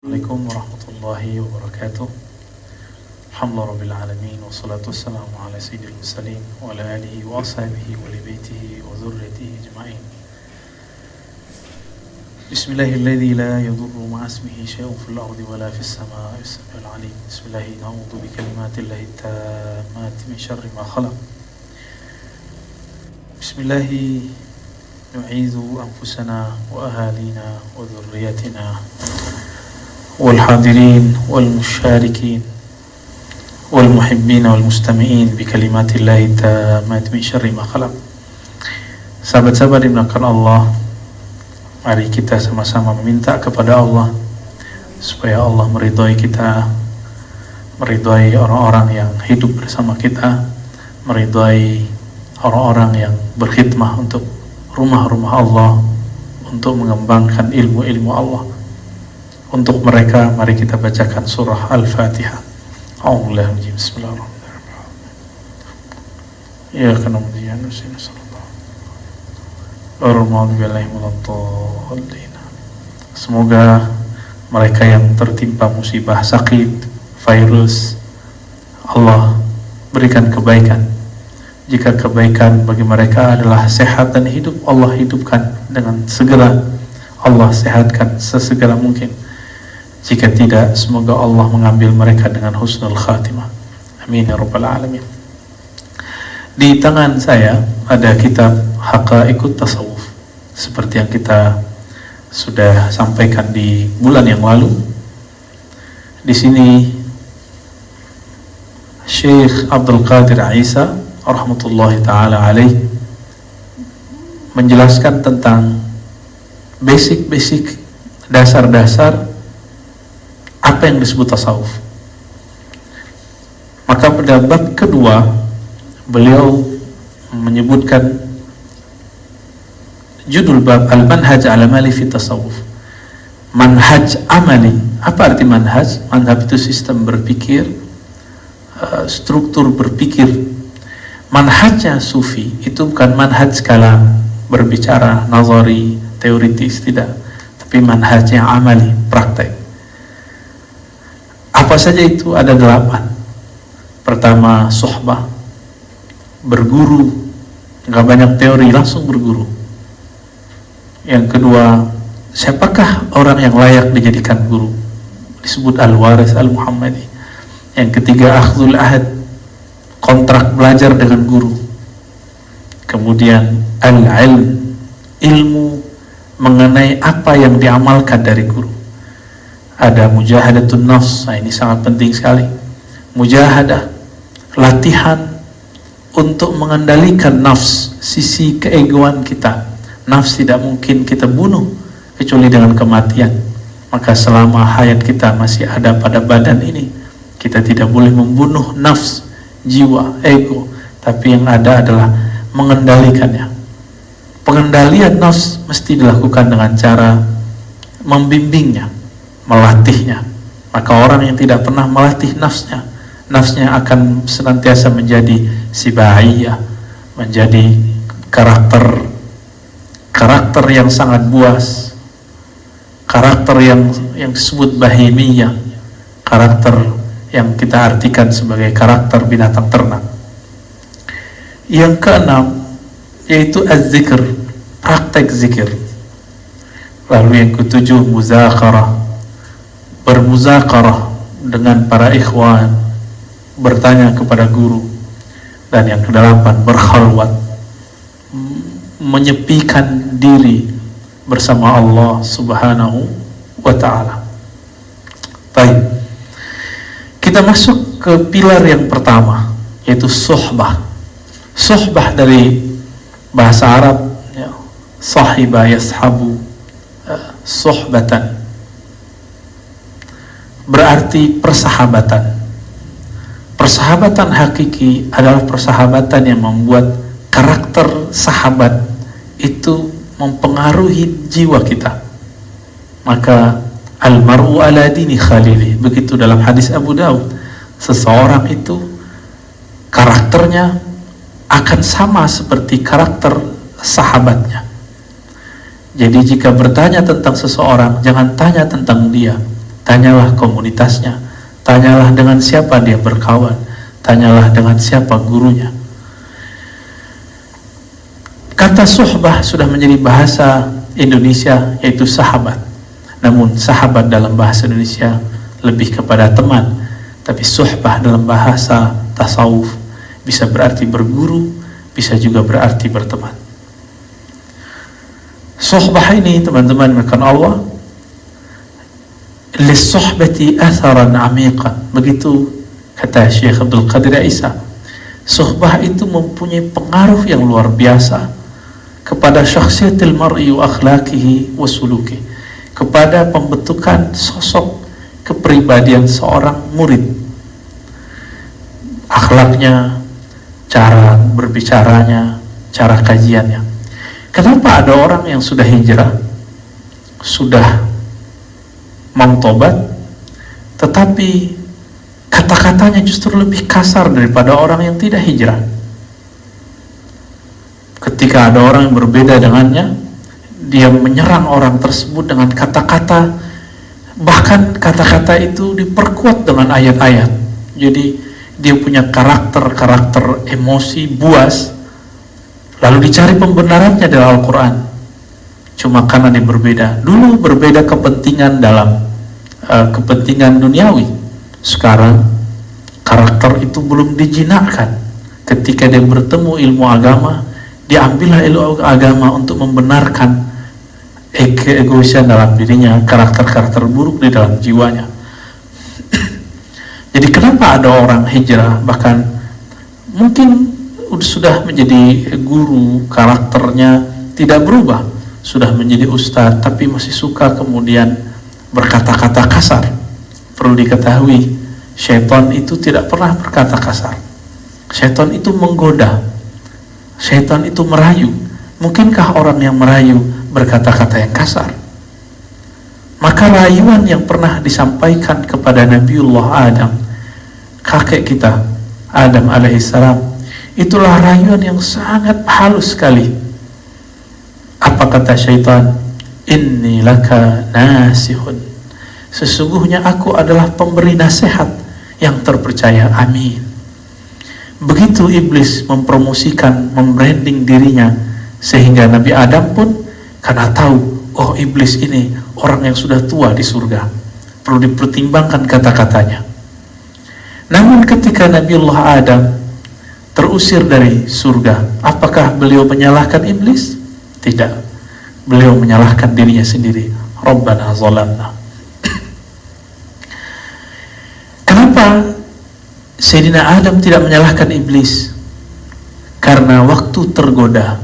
Assalamualaikum warahmatullahi wabarakatuh. Alhamdulillah rabbil alamin wassalatu wassalamu ala sayyidil mursalin wa ala alihi wa ashabihi wa li baitihi wa dzurriyyatihi ajma'in. Bismillahilladzi la yadurru ma'a ismihi syai'un fil ardi wa la fis samaa'i was-sami'ul 'alim. Bismillahi na'udzu bi kalimatillahi tammati min syarri ma khalaq. Bismillahi nu'izu anfusana wa ahalina wa dzurriyyatina والحاضرين والمشاركين والمحبين والمستمعين بكلمات الله التامات من شر ما خلق. Sahabat-sahabat dimuliakan Allah, mari kita sama-sama meminta kepada Allah supaya Allah meridhai kita, meridhai orang-orang yang hidup bersama kita, meridhai orang-orang yang berkhidmah untuk rumah-rumah Allah, untuk mengembangkan ilmu-ilmu Allah. Untuk mereka, mari kita bacakan surah Al-Fatihah. A'udzubillahi bismillahirrahmanirrahim. Ya kana mudiyan sallallahu. Semoga mereka yang tertimpa musibah sakit, virus, Allah berikan kebaikan. Jika kebaikan bagi mereka adalah sehat dan hidup, Allah hidupkan dengan segera. Allah sehatkan sesegera mungkin. Jika tidak, semoga Allah mengambil mereka dengan husnul khatimah. Amin ya rabbal alamin. Di tangan saya ada kitab Haqa'iqut Tasawuf, seperti yang kita sudah sampaikan di bulan yang lalu. Di sini Syekh Abdul Qadir Isa rahmatullahi taala alaih menjelaskan tentang basic dasar-dasar apa yang disebut tasawuf. Maka pada bab kedua beliau menyebutkan judul bab al-manhaj al-amali fi tasawuf. Manhaj amali. Apa arti manhaj? Manhaj itu sistem berpikir, struktur berpikir. Manhajnya sufi itu bukan manhaj kalam, berbicara nazari, teoritis, tidak, tapi manhajnya amali, praktek. Apa saja itu? Ada 8. Pertama, suhbah, berguru, nggak banyak teori, langsung berguru. Yang kedua, siapakah orang yang layak dijadikan guru? Disebut al-waris al-muhammadi. Yang ketiga, akhdul ahad, kontrak belajar dengan guru. Kemudian al-ilm, ilmu mengenai apa yang diamalkan dari guru. Ada mujahadatun nafs, nah ini sangat penting sekali. Mujahadah, latihan untuk mengendalikan nafs, sisi keegoan kita. Nafs tidak mungkin kita bunuh kecuali dengan kematian. Maka selama hayat kita masih ada pada badan ini, kita tidak boleh membunuh nafs, jiwa, ego. Tapi yang ada adalah mengendalikannya. Pengendalian nafs mesti dilakukan dengan cara membimbingnya, melatihnya. Maka orang yang tidak pernah melatih nafsnya akan senantiasa menjadi sibaiyah, menjadi karakter yang sangat buas, karakter yang disebut bahimiyah, karakter yang kita artikan sebagai karakter binatang ternak. Yang keenam yaitu az-zikr, praktek zikir. Lalu yang ketujuh muzakarah, bermuzakarah dengan para ikhwan, bertanya kepada guru. Dan yang kedelapan, berkhalwat, menyepikan diri bersama Allah subhanahu wa ta'ala. Baik, kita masuk ke pilar yang pertama, yaitu suhbah. Suhbah dari bahasa Arab, ya, sahiba yashabu, suhbatan, berarti persahabatan. Persahabatan hakiki adalah persahabatan yang membuat karakter sahabat itu mempengaruhi jiwa kita. Maka almar'u ala dini khalili, begitu dalam hadis Abu Daud. Seseorang itu karakternya akan sama seperti karakter sahabatnya. Jadi jika bertanya tentang seseorang, jangan tanya tentang dia, tanyalah komunitasnya, tanyalah dengan siapa dia berkawan, tanyalah dengan siapa gurunya. Kata suhbah sudah menjadi bahasa Indonesia, yaitu sahabat. Namun sahabat dalam bahasa Indonesia lebih kepada teman, tapi suhbah dalam bahasa tasawuf bisa berarti berguru, bisa juga berarti berteman. Suhbah ini teman-teman melakukan Allah, lissuhbati atharan amiqan, begitu kata Syekh Abdul Qadir Isa. Suhbah itu mempunyai pengaruh yang luar biasa kepada syakhsiyatil mar'i wa akhlaqihi wa suluki, kepada pembentukan sosok kepribadian seorang murid, akhlaknya, cara berbicaranya, cara kajiannya. Kenapa ada orang yang sudah hijrah, sudah mau tobat, tetapi kata-katanya justru lebih kasar daripada orang yang tidak hijrah? Ketika ada orang yang berbeda dengannya, dia menyerang orang tersebut dengan kata-kata, bahkan kata-kata itu diperkuat dengan ayat-ayat. Jadi dia punya karakter emosi buas, lalu dicari pembenarannya dalam Al-Quran. Cuma karena dia berbeda. Dulu berbeda kepentingan dalam kepentingan duniawi. Sekarang karakter itu belum dijinakkan. Ketika dia bertemu ilmu agama, diambillah ilmu agama untuk membenarkan keegoisan dalam dirinya, karakter-karakter buruk di dalam jiwanya. Jadi kenapa ada orang hijrah, bahkan mungkin sudah menjadi guru, karakternya tidak berubah, sudah menjadi ustadz, tapi masih suka kemudian berkata-kata kasar. Perlu diketahui, syaitan itu tidak pernah berkata kasar. Syaitan itu menggoda, syaitan itu merayu. Mungkinkah orang yang merayu berkata-kata yang kasar? Maka rayuan yang pernah disampaikan kepada Nabiullah Adam, kakek kita Adam alaihissalam, itulah rayuan yang sangat halus sekali. Apa kata syaitan? Inni laka nasihun, sesungguhnya aku adalah pemberi nasihat yang terpercaya. Amin. Begitu iblis mempromosikan, membranding dirinya, sehingga Nabi Adam pun karena tahu, oh iblis ini orang yang sudah tua di surga, perlu dipertimbangkan kata-katanya. Namun ketika Nabiullah Adam terusir dari surga, apakah beliau menyalahkan iblis? Tidak, beliau menyalahkan dirinya sendiri. Rabbana zalamna. Kenapa Sayyidina Adam tidak menyalahkan iblis? Karena waktu tergoda,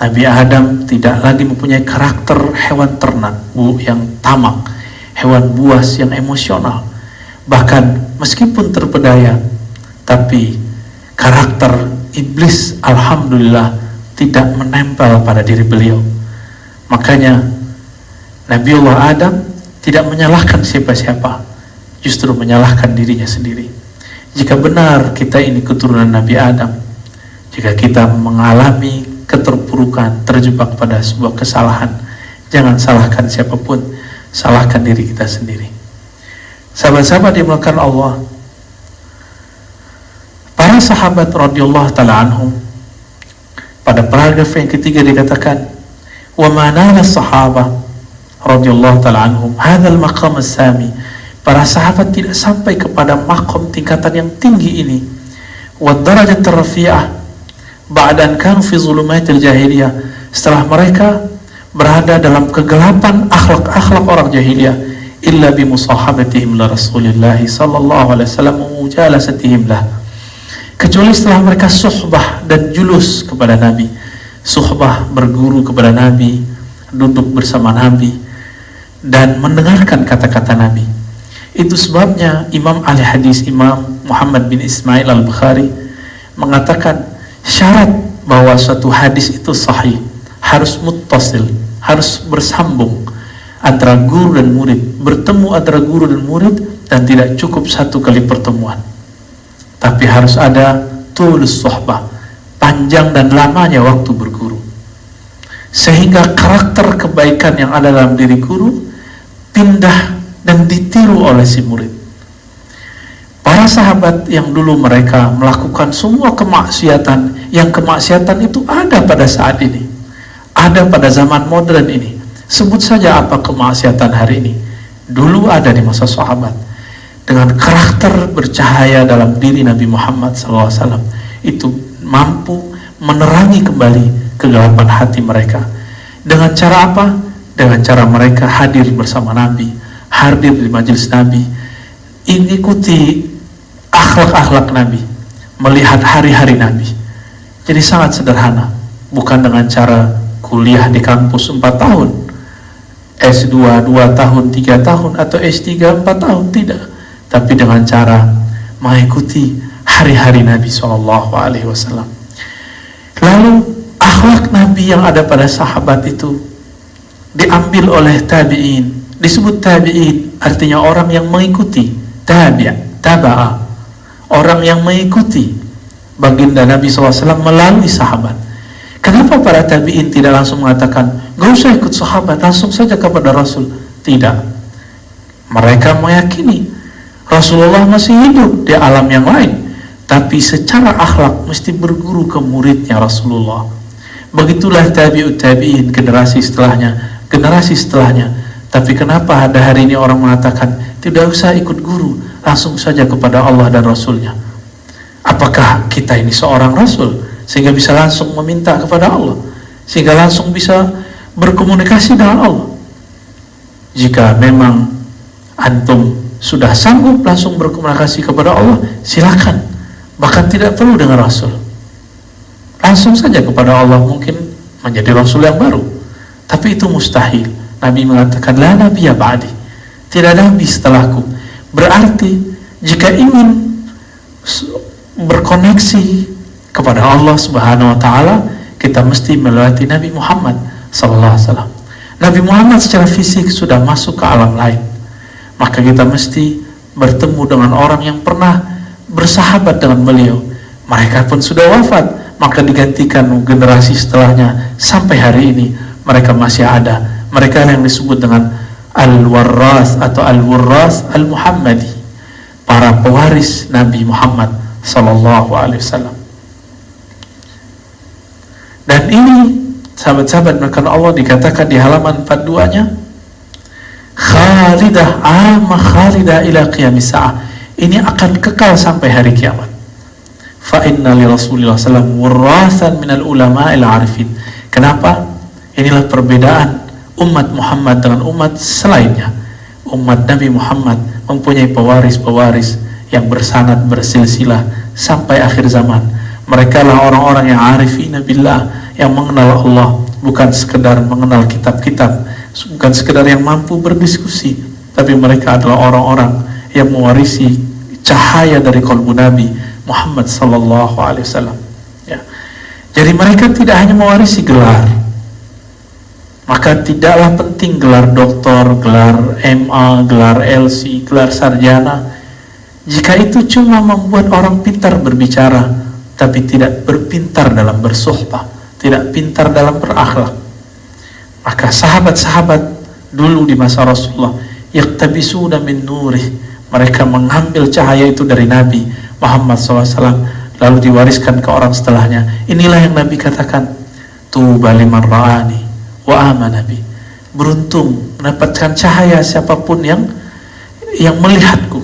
Nabi Adam tidak lagi mempunyai karakter hewan ternak yang tamak, hewan buas yang emosional. Bahkan meskipun terpedaya, tapi karakter iblis alhamdulillah tidak menempel pada diri beliau. Makanya Nabiullah Adam tidak menyalahkan siapa-siapa, justru menyalahkan dirinya sendiri. Jika benar kita ini keturunan Nabi Adam, jika kita mengalami keterpurukan, terjebak pada sebuah kesalahan, jangan salahkan siapapun, salahkan diri kita sendiri. Sahabat-sahabat dimulakan Allah, para sahabat radhiyallahu ta'ala anhum, pada paragraf yang ketiga dikatakan, wa manala sahabah radhiyallahu ta'ala anhum hadzal maqam as-sami, para sahabat tidak sampai kepada makom tingkatan yang tinggi ini, wa darajat rafi'ah ba'dan kanu fi zulumatil jahiliyah, setelah mereka berada dalam kegelapan akhlak orang jahiliyah, illa bi musahabatihim la Rasulillah sallallahu alaihi wasallam wa mujalasatihim lah, kecuali setelah mereka suhbah dan julus kepada Nabi, suhbah berguru kepada Nabi, duduk bersama Nabi dan mendengarkan kata-kata Nabi. Itu sebabnya Imam ahli hadis Imam Muhammad bin Ismail al-Bukhari mengatakan syarat bahwa suatu hadis itu sahih harus muttasil, harus bersambung antara guru dan murid, bertemu antara guru dan murid, dan tidak cukup satu kali pertemuan, tapi harus ada tulus sohbah, panjang dan lamanya waktu berguru, sehingga karakter kebaikan yang ada dalam diri guru pindah dan ditiru oleh si murid. Para sahabat yang dulu mereka melakukan semua kemaksiatan, yang kemaksiatan itu ada pada saat ini, ada pada zaman modern ini. Sebut saja apa kemaksiatan hari ini, dulu ada di masa sahabat. Dengan karakter bercahaya dalam diri Nabi Muhammad SAW, itu mampu menerangi kembali kegelapan hati mereka. Dengan cara apa? Dengan cara mereka hadir bersama Nabi, hadir di majelis Nabi, ikuti akhlak-akhlak Nabi, melihat hari-hari Nabi. Jadi sangat sederhana, bukan dengan cara kuliah di kampus 4 tahun, S2 2 tahun, 3 tahun, atau S3 4 tahun, tidak. Tapi dengan cara mengikuti hari-hari Nabi SAW. Lalu akhlak Nabi yang ada pada sahabat itu diambil oleh tabi'in. Disebut tabi'in artinya orang yang mengikuti, taba'a, orang yang mengikuti baginda Nabi SAW melalui sahabat. Kenapa para tabi'in tidak langsung mengatakan, gak usah ikut sahabat, langsung saja kepada Rasul? Tidak. Mereka meyakini Rasulullah masih hidup di alam yang lain, tapi secara akhlak mesti berguru ke muridnya Rasulullah. Begitulah tabi'ut tabi'in, generasi setelahnya. Tapi kenapa ada hari ini orang mengatakan tidak usah ikut guru, langsung saja kepada Allah dan Rasulnya? Apakah kita ini seorang Rasul sehingga bisa langsung meminta kepada Allah, sehingga langsung bisa berkomunikasi dengan Allah? Jika memang antum sudah sanggup langsung berkomunikasi kepada Allah, silakan. Bahkan tidak perlu dengan Rasul, langsung saja kepada Allah, mungkin menjadi Rasul yang baru. Tapi itu mustahil. Nabi mengatakan, la nabiyya ba'di, tidak ada nabi setelahku. Berarti jika ingin berkoneksi kepada Allah Subhanahu wa Ta'ala, kita mesti melewati Nabi Muhammad SAW. Nabi Muhammad secara fisik sudah masuk ke alam lain, maka kita mesti bertemu dengan orang yang pernah bersahabat dengan beliau. Mereka pun sudah wafat, maka digantikan generasi setelahnya sampai hari ini mereka masih ada. Mereka yang disebut dengan al-warras atau al-wurras al-muhammadi, para pewaris Nabi Muhammad SAW. Dan ini sahabat-sahabat maka Allah dikatakan di halaman 42-nya, khalidah amma khalidah ila qiyamis sa'ah, ini akan kekal sampai hari kiamat. Fa inna li Rasulillah sallallahu warasan minal ulama'il arifin. Kenapa? Inilah perbedaan umat Muhammad dengan umat selainnya. Umat Nabi Muhammad mempunyai pewaris-pewaris yang bersanad bersilsilah sampai akhir zaman. Mereka lah orang-orang yang arifina billah, yang mengenal Allah, bukan sekedar mengenal kitab-kitab, bukan sekedar yang mampu berdiskusi, tapi mereka adalah orang-orang yang mewarisi cahaya dari qalbu Nabi Muhammad sallallahu alaihi wasallam. Ya. Jadi mereka tidak hanya mewarisi gelar, maka tidaklah penting gelar doktor, gelar MA, gelar LC, gelar sarjana, jika itu cuma membuat orang pintar berbicara, tapi tidak berpintar dalam bersuhbah, tidak pintar dalam berakhlak. Maka sahabat-sahabat dulu di masa Rasulullah, yaktabisuna min nurih, mereka mengambil cahaya itu dari Nabi Muhammad SAW, lalu diwariskan ke orang setelahnya. Inilah yang Nabi katakan, tuba liman ra'ani wa amana bi, beruntung mendapatkan cahaya siapapun yang melihatku,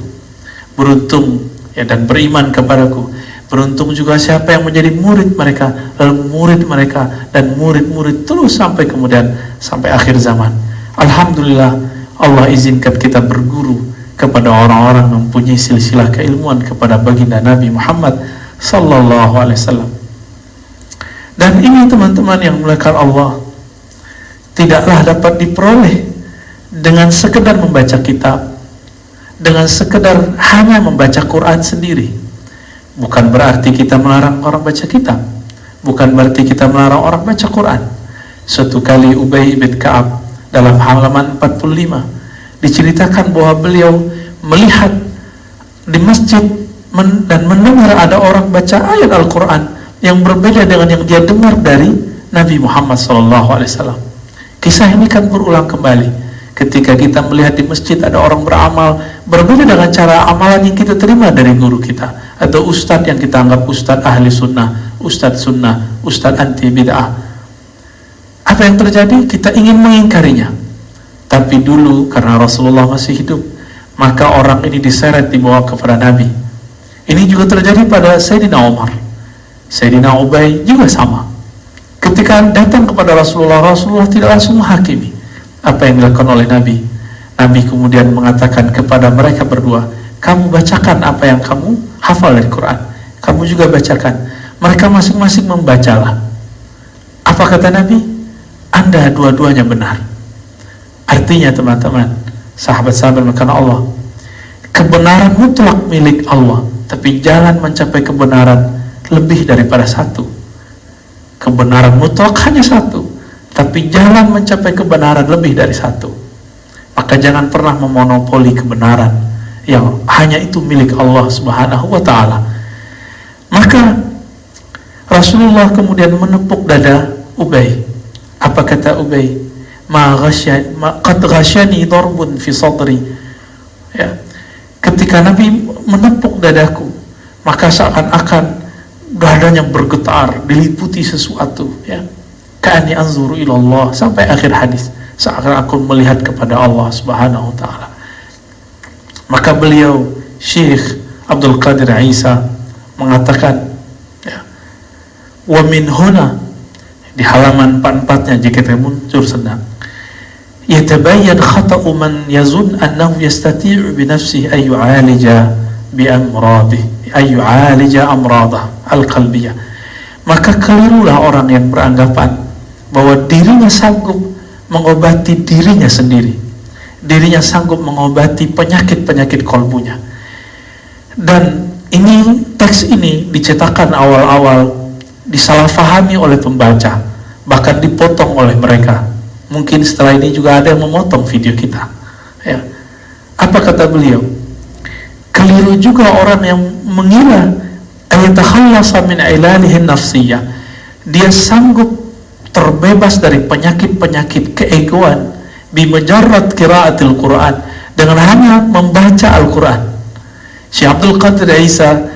beruntung ya dan beriman kepadaku. Beruntung juga siapa yang menjadi murid mereka, lalu murid mereka dan murid-murid terus sampai kemudian sampai akhir zaman. Alhamdulillah, Allah izinkan kita berguru kepada orang-orang yang mempunyai silsilah keilmuan kepada baginda Nabi Muhammad sallallahu alaihi wasallam. Dan ini teman-teman yang dimuliakan Allah, tidaklah dapat diperoleh dengan sekedar membaca kitab, dengan sekedar hanya membaca Quran sendiri. Bukan berarti kita melarang orang baca kitab, bukan berarti kita melarang orang baca Quran. Suatu kali Ubay bin Ka'ab dalam halaman 45 diceritakan bahwa beliau melihat di masjid dan mendengar ada orang baca ayat Al-Quran yang berbeda dengan yang dia dengar dari Nabi Muhammad SAW. Kisah ini kan berulang kembali Ketika kita melihat di masjid ada orang beramal berbeda dengan cara amalan yang kita terima dari guru kita atau ustadz yang kita anggap ustadz ahli sunnah, ustadz anti bid'ah. Apa yang terjadi? Kita ingin mengingkarinya. Tapi dulu karena Rasulullah masih hidup, maka orang ini diseret dibawa kepada Nabi. Ini juga terjadi pada Sayyidina Umar. Sayyidina Ubay juga sama. Ketika datang kepada Rasulullah, Rasulullah tidak langsung menghakimi apa yang dilakukan oleh Nabi. Nabi kemudian mengatakan kepada mereka berdua, kamu bacakan apa yang kamu hafal dari Quran, kamu juga bacakan. Mereka masing-masing membacalah. Apa kata Nabi? Anda dua-duanya benar. Artinya teman-teman, sahabat-sahabat karena Allah, kebenaran mutlak milik Allah, tapi jalan mencapai kebenaran lebih daripada satu. Kebenaran mutlak hanya satu, tapi jalan mencapai kebenaran lebih dari satu. Maka jangan pernah memonopoli kebenaran yang hanya itu milik Allah Subhanahu wa ta'ala. Maka Rasulullah kemudian menepuk dada Ubay. Apa kata Ubay? Qad ghasyani darbun fi sadri. Ya. Ketika Nabi menepuk dadaku, maka seakan-akan dadanya bergetar, diliputi sesuatu, ya. Ka'ani anzuru ilallah, sampai akhir hadis, seakan aku melihat kepada Allah Subhanahu wa ta'ala. Maka beliau Syekh Abdul Qadir Isa mengatakan, ya, wa min huna, di halaman 44-nya jika kita muncul sedang, yatabayyan khata'u man yazun annahu yastati'u bi nafsihi ay yu'alija bi amradih, ay yu'alija amradah al-qalbiyah. Maka kelirulah orang yang beranggapan bahwa dirinya sanggup mengobati dirinya sendiri, dirinya sanggup mengobati penyakit-penyakit kolbunya. Dan ini, teks ini dicetakkan awal-awal disalahfahami oleh pembaca, bahkan dipotong oleh mereka. Mungkin setelah ini juga ada yang memotong video kita, ya. Apa kata beliau? Keliru juga orang yang mengira ayatakhallasa min ilalihin nafsiyah, dia sanggup terbebas dari penyakit-penyakit keegoan bimajarrat qiraatil Quran, dengan hanya membaca Al-Quran. Syekh Abdul Qadir Isa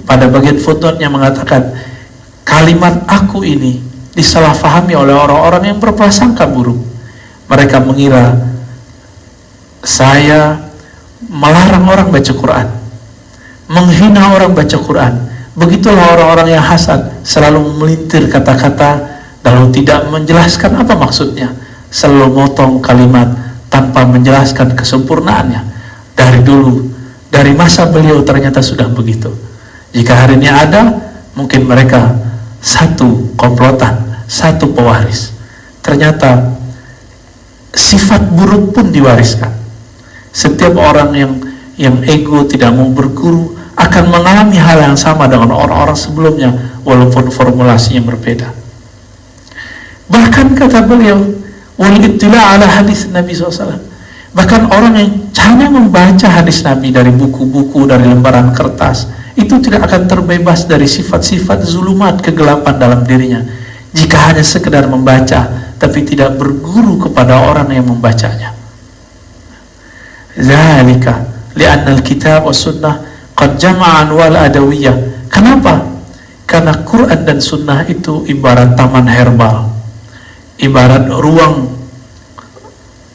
pada bagian footnote-nya mengatakan, kalimat aku ini disalahfahami oleh orang-orang yang berprasangka buruk. Mereka mengira saya melarang orang baca Quran, menghina orang baca Quran. Begitulah orang-orang yang hasad, selalu melintir kata-kata lalu tidak menjelaskan apa maksudnya, selalu motong kalimat tanpa menjelaskan kesempurnaannya. Dari dulu, dari masa beliau ternyata sudah begitu. Jika hari ini ada, mungkin mereka satu komplotan, satu pewaris. Ternyata sifat buruk pun diwariskan. Setiap orang yang ego tidak mau berguru akan mengalami hal yang sama dengan orang-orang sebelumnya, walaupun formulasinya berbeda. Bahkan kata beliau, wal ittila' ala hadis Nabi SAW, bahkan orang yang hanya membaca hadis Nabi dari buku-buku, dari lembaran kertas, itu tidak akan terbebas dari sifat-sifat zulumat, kegelapan dalam dirinya, jika hanya sekedar membaca tapi tidak berguru kepada orang yang membacanya. Zalika li'anna al-kitab wa sunnah qad jama'an wal adawiyah. Kenapa? Karena Quran dan sunnah itu ibarat taman herbal, ibarat ruang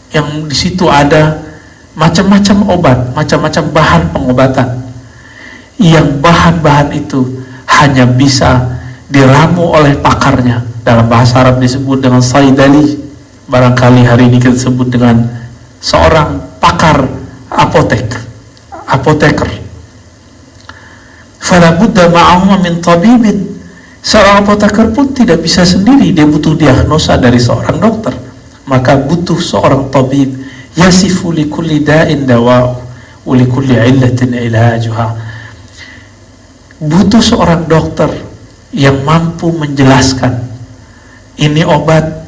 yang di situ ada macam-macam obat, macam-macam bahan pengobatan, yang bahan-bahan itu hanya bisa diramu oleh pakarnya. Dalam bahasa Arab disebut dengan saidali. Barangkali hari ini kita sebut dengan seorang pakar apoteker. Fala budda ma'ahum min tabibin. Seorang apoteker pun tidak bisa sendiri, dia butuh diagnosa dari seorang dokter. Maka butuh seorang tabib, yasifu li kulli da'in dawa'u wa li kulli illatin ilajuha. Butuh seorang dokter yang mampu menjelaskan, ini obat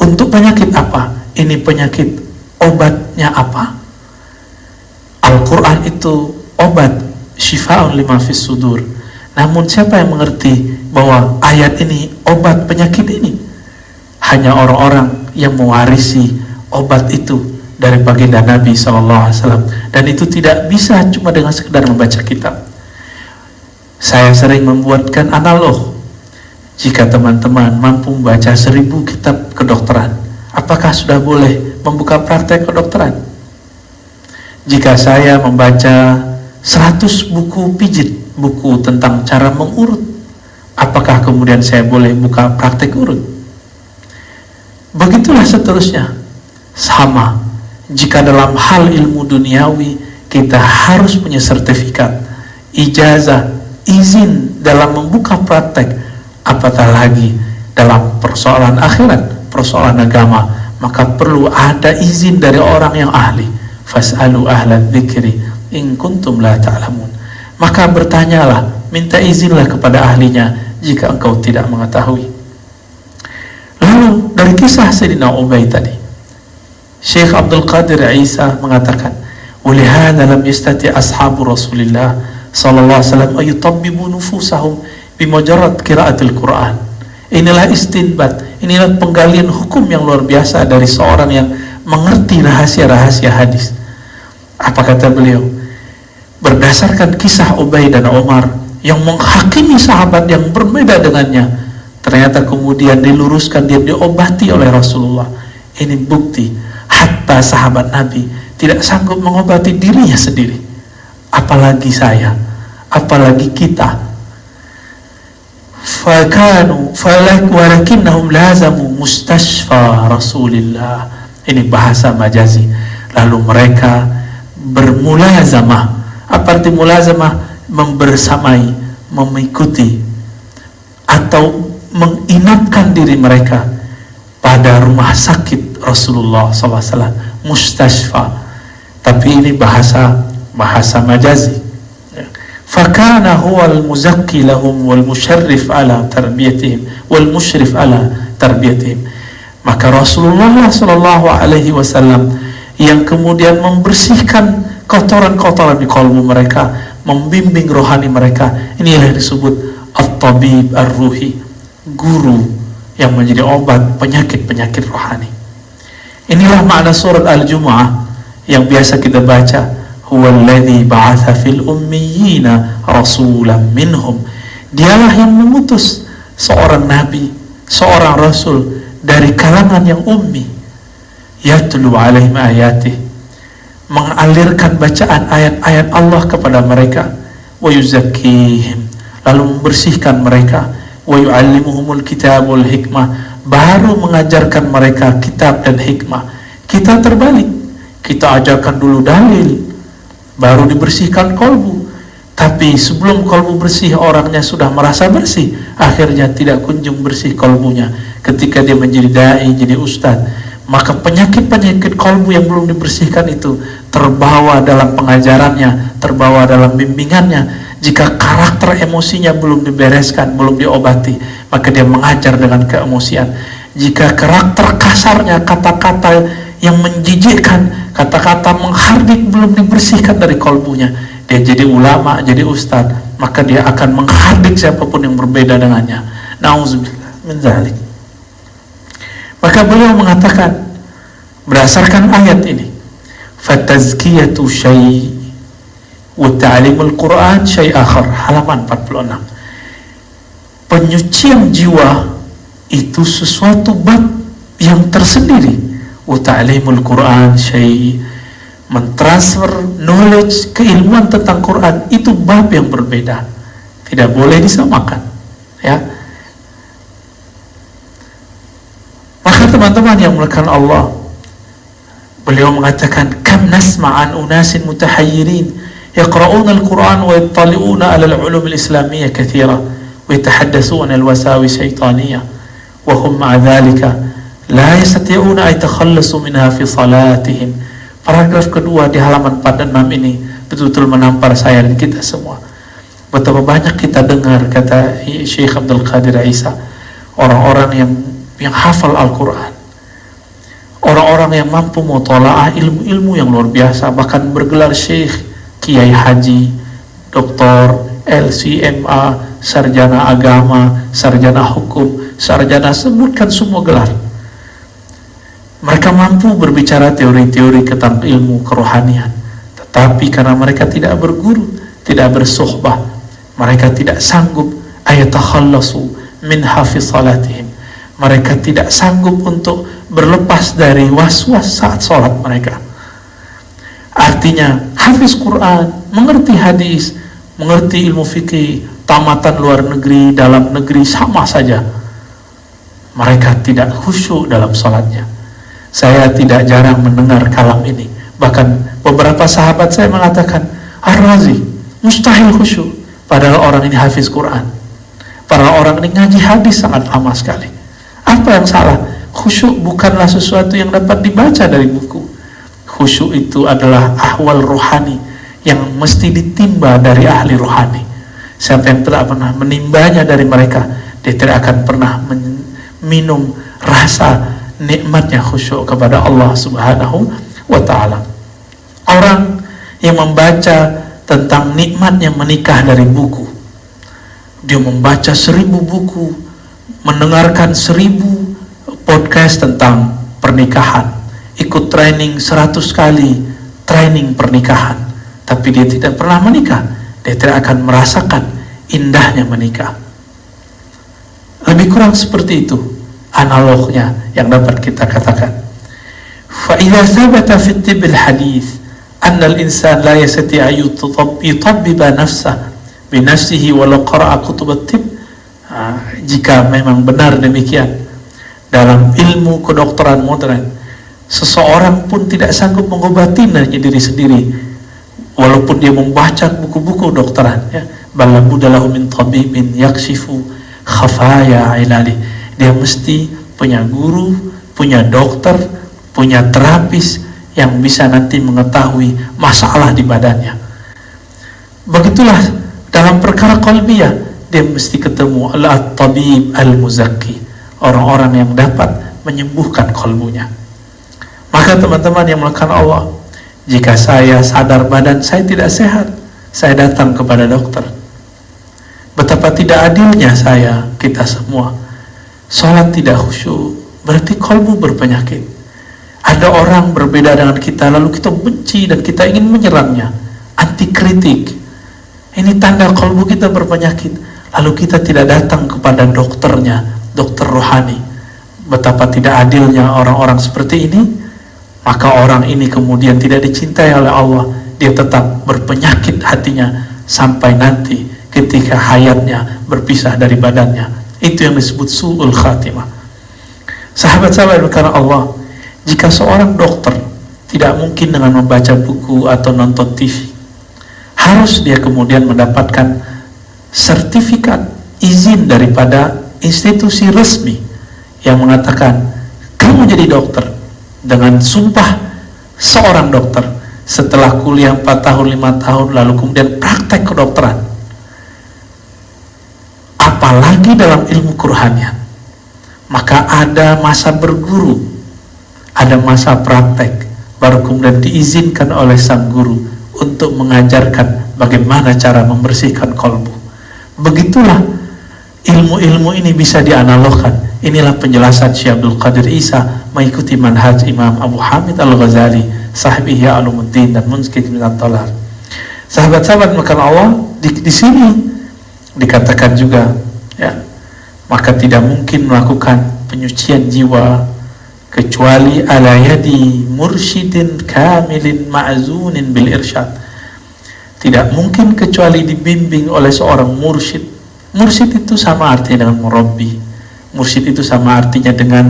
untuk penyakit apa, ini penyakit obatnya apa. Al-Quran itu obat, syifa'un lima fis sudur. Namun siapa yang mengerti bahwa ayat ini obat penyakit ini? Hanya orang-orang yang mewarisi obat itu dari baginda Nabi SAW, dan itu tidak bisa cuma dengan sekedar membaca kitab. Saya sering membuatkan analog, jika teman-teman mampu membaca 1000 kitab kedokteran, apakah sudah boleh membuka praktek kedokteran? Jika saya membaca 100 buku pijit, buku tentang cara mengurut, apakah kemudian saya boleh buka praktek urut? Begitulah seterusnya. Sama, jika dalam hal ilmu duniawi kita harus punya sertifikat, ijazah, izin dalam membuka praktek, apatah lagi dalam persoalan akhirat, persoalan agama, maka perlu ada izin dari orang yang ahli. Fas'alu ahla dzikri in kuntum la ta'lamun. Maka bertanyalah, minta izinlah kepada ahlinya jika engkau tidak mengetahui. Lalu dari kisah Sayyidina Ubay tadi, Syekh Abdul Qadir Isa mengatakan, "Walihada lam yastati ashabu Rasulillah sallallahu alaihi wasallam ayutabbibu nufusahum bimujarrad qiraatil Quran." Inilah istinbat, inilah penggalian hukum yang luar biasa dari seorang yang mengerti rahasia-rahasia hadis. Apa kata beliau? Berdasarkan kisah Ubay dan Umar yang menghakimi sahabat yang berbeda dengannya, ternyata kemudian diluruskan, dia diobati oleh Rasulullah. Ini bukti hatta sahabat Nabi tidak sanggup mengobati dirinya sendiri, apalagi saya, apalagi kita. Fakanu walakinnahum lazamu mustashfa Rasulillah. Ini bahasa majazi. Lalu mereka bermulazamah. Apa arti mulazamah? Membersamai, mengikuti, atau menginapkan diri mereka pada rumah sakit Rasulullah SAW, mustashfa. Tapi ini bahasa majazi. Fakana huwa al-muzakki lahum wal musharrif ala tarbiyatihim wal musyrif ala tarbiyatihim. Maka Rasulullah SAW yang kemudian membersihkan kotoran-kotoran di kalbu mereka, membimbing rohani mereka. Inilah yang disebut at-tabib ar-ruhi, guru yang menjadi obat penyakit-penyakit rohani. Inilah makna surat Al-Jumu'ah yang biasa kita baca, huwallazi ba'atha fil ummiyina rasulan minhum. Dialah yang mengutus seorang nabi, seorang rasul dari kalangan yang ummi, yatlu alaihim ayatih, mengalirkan bacaan ayat-ayat Allah kepada mereka, wa yuzakkihim, lalu membersihkan mereka, wa yu'allimuhumul kitab wal hikmah, baru mengajarkan mereka kitab dan hikmah. Kita terbalik, kita ajarkan dulu dalil, baru dibersihkan kolbu. Tapi sebelum kolbu bersih, orangnya sudah merasa bersih, akhirnya tidak kunjung bersih kolbunya. Ketika dia menjadi dai, jadi ustadz, maka penyakit-penyakit kolbu yang belum dibersihkan itu terbawa dalam pengajarannya, terbawa dalam bimbingannya. Jika karakter emosinya belum dibereskan, belum diobati, maka dia mengajar dengan keemosian. Jika karakter kasarnya, kata-kata yang menjijikkan, kata-kata menghardik belum dibersihkan dari kolbunya, dia jadi ulama, jadi ustadz, maka dia akan menghardik siapapun yang berbeda dengannya. Nauzubillah min dzalik. Maka beliau mengatakan berdasarkan ayat ini, fatazkiyatu syai' wa ta'limul Quran syai' akhar, halaman 46. Penyucian jiwa itu sesuatu bab yang tersendiri. Wa ta'limul Quran syai', mentransfer knowledge, keilmuan tentang Quran, itu bab yang berbeda, tidak boleh disamakan, ya. Maka teman-teman yang mulakan Allah, beliau mengatakan, kam nasma'an unasin mutahayyirin yaqra'una al-Quran wa yattali'una ala al-ulum al-islamiyya kathira wa yatahaddathuna al-wasawis syaitaniyah wa hum ma'a dhalika la yastati'una ay takhallasu minha fi salatihim. Paragraf kedua di halaman 4 dan 6 ini betul-betul menampar saya dan kita semua. Betapa banyak kita dengar, kata Syekh Abdul Qadir Isa, orang-orang yang hafal Al-Quran, orang-orang yang mampu mutola'ah ilmu-ilmu yang luar biasa, bahkan bergelar Syekh, Kiai Haji, Doktor, LCMA, sarjana agama, sarjana hukum, sarjana, sebutkan semua gelar. Mereka mampu berbicara teori-teori tentang ilmu kerohanian, tetapi karena mereka tidak berguru, tidak bersuhbah, mereka tidak sanggup ayatakhallasu min hafiz salatihim. Mereka tidak sanggup untuk berlepas dari was-was saat sholat mereka. Artinya, hafiz Quran, mengerti hadis, mengerti ilmu fikih, tamatan luar negeri, dalam negeri, sama saja. Mereka tidak khusyuk dalam sholatnya. Saya tidak jarang mendengar kalam ini. Bahkan beberapa sahabat saya mengatakan, Ar-Razi, mustahil khusyuk. Padahal orang ini hafiz Quran. Padahal orang ini ngaji hadis sangat lama sekali. Apa yang salah? Khusyuk bukanlah sesuatu yang dapat dibaca dari buku. Khusyuk itu adalah ahwal rohani yang mesti ditimba dari ahli rohani. Siapa yang tidak pernah menimbanya dari mereka, dia tidak akan pernah minum rasa nikmatnya khusyuk kepada Allah Subhanahu wa ta'ala. Orang yang membaca tentang nikmatnya menikah dari buku, dia membaca 1000 buku, mendengarkan 1000 podcast tentang pernikahan, ikut training 100 kali training pernikahan, tapi dia tidak pernah menikah. Dia tidak akan merasakan indahnya menikah. Lebih kurang seperti itu analognya yang dapat kita katakan. Fa idza thabata fi tibbil hadits anna al-insan la yastati'u yutabbiba nafsahu bi nafsihi walau qara'a kutub at-tib. Jika memang benar demikian, dalam ilmu kedokteran modern, seseorang pun tidak sanggup mengobati diri sendiri walaupun dia membaca buku-buku dokteran, ya. Bala budalahu min tabibin yakshifu khafaya ilali. Dia mesti punya guru, punya dokter, punya terapis yang bisa nanti mengetahui masalah di badannya. Begitulah dalam perkara qalbiyah, dia mesti ketemu al-tabib al-muzakki, orang-orang yang dapat menyembuhkan kalbunya. Maka teman-teman yang melakukan Allah, jika saya sadar badan saya tidak sehat, saya datang kepada dokter. Betapa tidak adilnya kita semua. Sholat tidak khusyuk, berarti kalbu berpenyakit. Ada orang berbeda dengan kita, lalu kita benci dan kita ingin menyerangnya, anti kritik. Ini tanda kalbu kita berpenyakit. Lalu kita tidak datang kepada dokternya, dokter rohani. Betapa tidak adilnya orang-orang seperti ini. Maka orang ini kemudian tidak dicintai oleh Allah. Dia tetap berpenyakit hatinya sampai nanti ketika hayatnya berpisah dari badannya. Itu yang disebut su'ul khatimah. Sahabat-sahabat karena Allah, jika seorang dokter tidak mungkin dengan membaca buku atau nonton TV, harus dia kemudian mendapatkan sertifikat izin daripada institusi resmi yang mengatakan kamu jadi dokter, dengan sumpah seorang dokter setelah kuliah 4 tahun 5 tahun lalu kemudian praktek kedokteran. Apalagi dalam ilmu kerohanian, maka ada masa berguru, ada masa praktek, baru kemudian diizinkan oleh sang guru untuk mengajarkan bagaimana cara membersihkan kalbu. Begitulah ilmu-ilmu ini bisa dianalogkan. Inilah penjelasan Syekh Abdul Qadir Isa mengikuti manhaj Imam Abu Hamid Al-Ghazali, sahib Ihya Ulumuddin dan Munskid bin At-Talar. Sahabat-sahabat makan Allah, di sini dikatakan juga, ya, maka tidak mungkin melakukan penyucian jiwa kecuali ala yadi mursyidin kamilin ma'zunin bil irsyad. Tidak mungkin kecuali dibimbing oleh seorang mursyid. Mursyid itu sama artinya dengan murabbi. Mursyid itu sama artinya dengan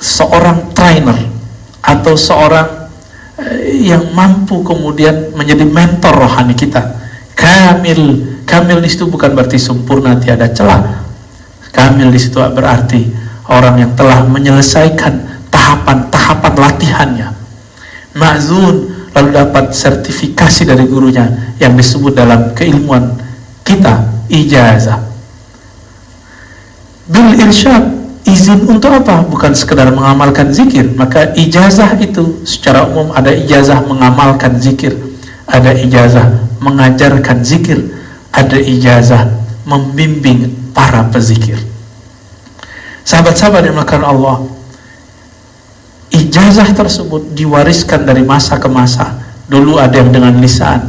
seorang trainer atau seorang yang mampu kemudian menjadi mentor rohani kita. Kamil di situ bukan berarti sempurna, tiada celah. Kamil di situ berarti orang yang telah menyelesaikan tahapan-tahapan latihannya. Ma'zun, lalu dapat sertifikasi dari gurunya yang disebut dalam keilmuan kita ijazah. Bil irsyad, izin untuk apa? Bukan sekedar mengamalkan zikir. Maka ijazah itu secara umum ada ijazah mengamalkan zikir, ada ijazah mengajarkan zikir, ada ijazah membimbing para pezikir. Sahabat-sahabat yang melakukan Allah, ijazah tersebut diwariskan dari masa ke masa. Dulu ada yang dengan lisan,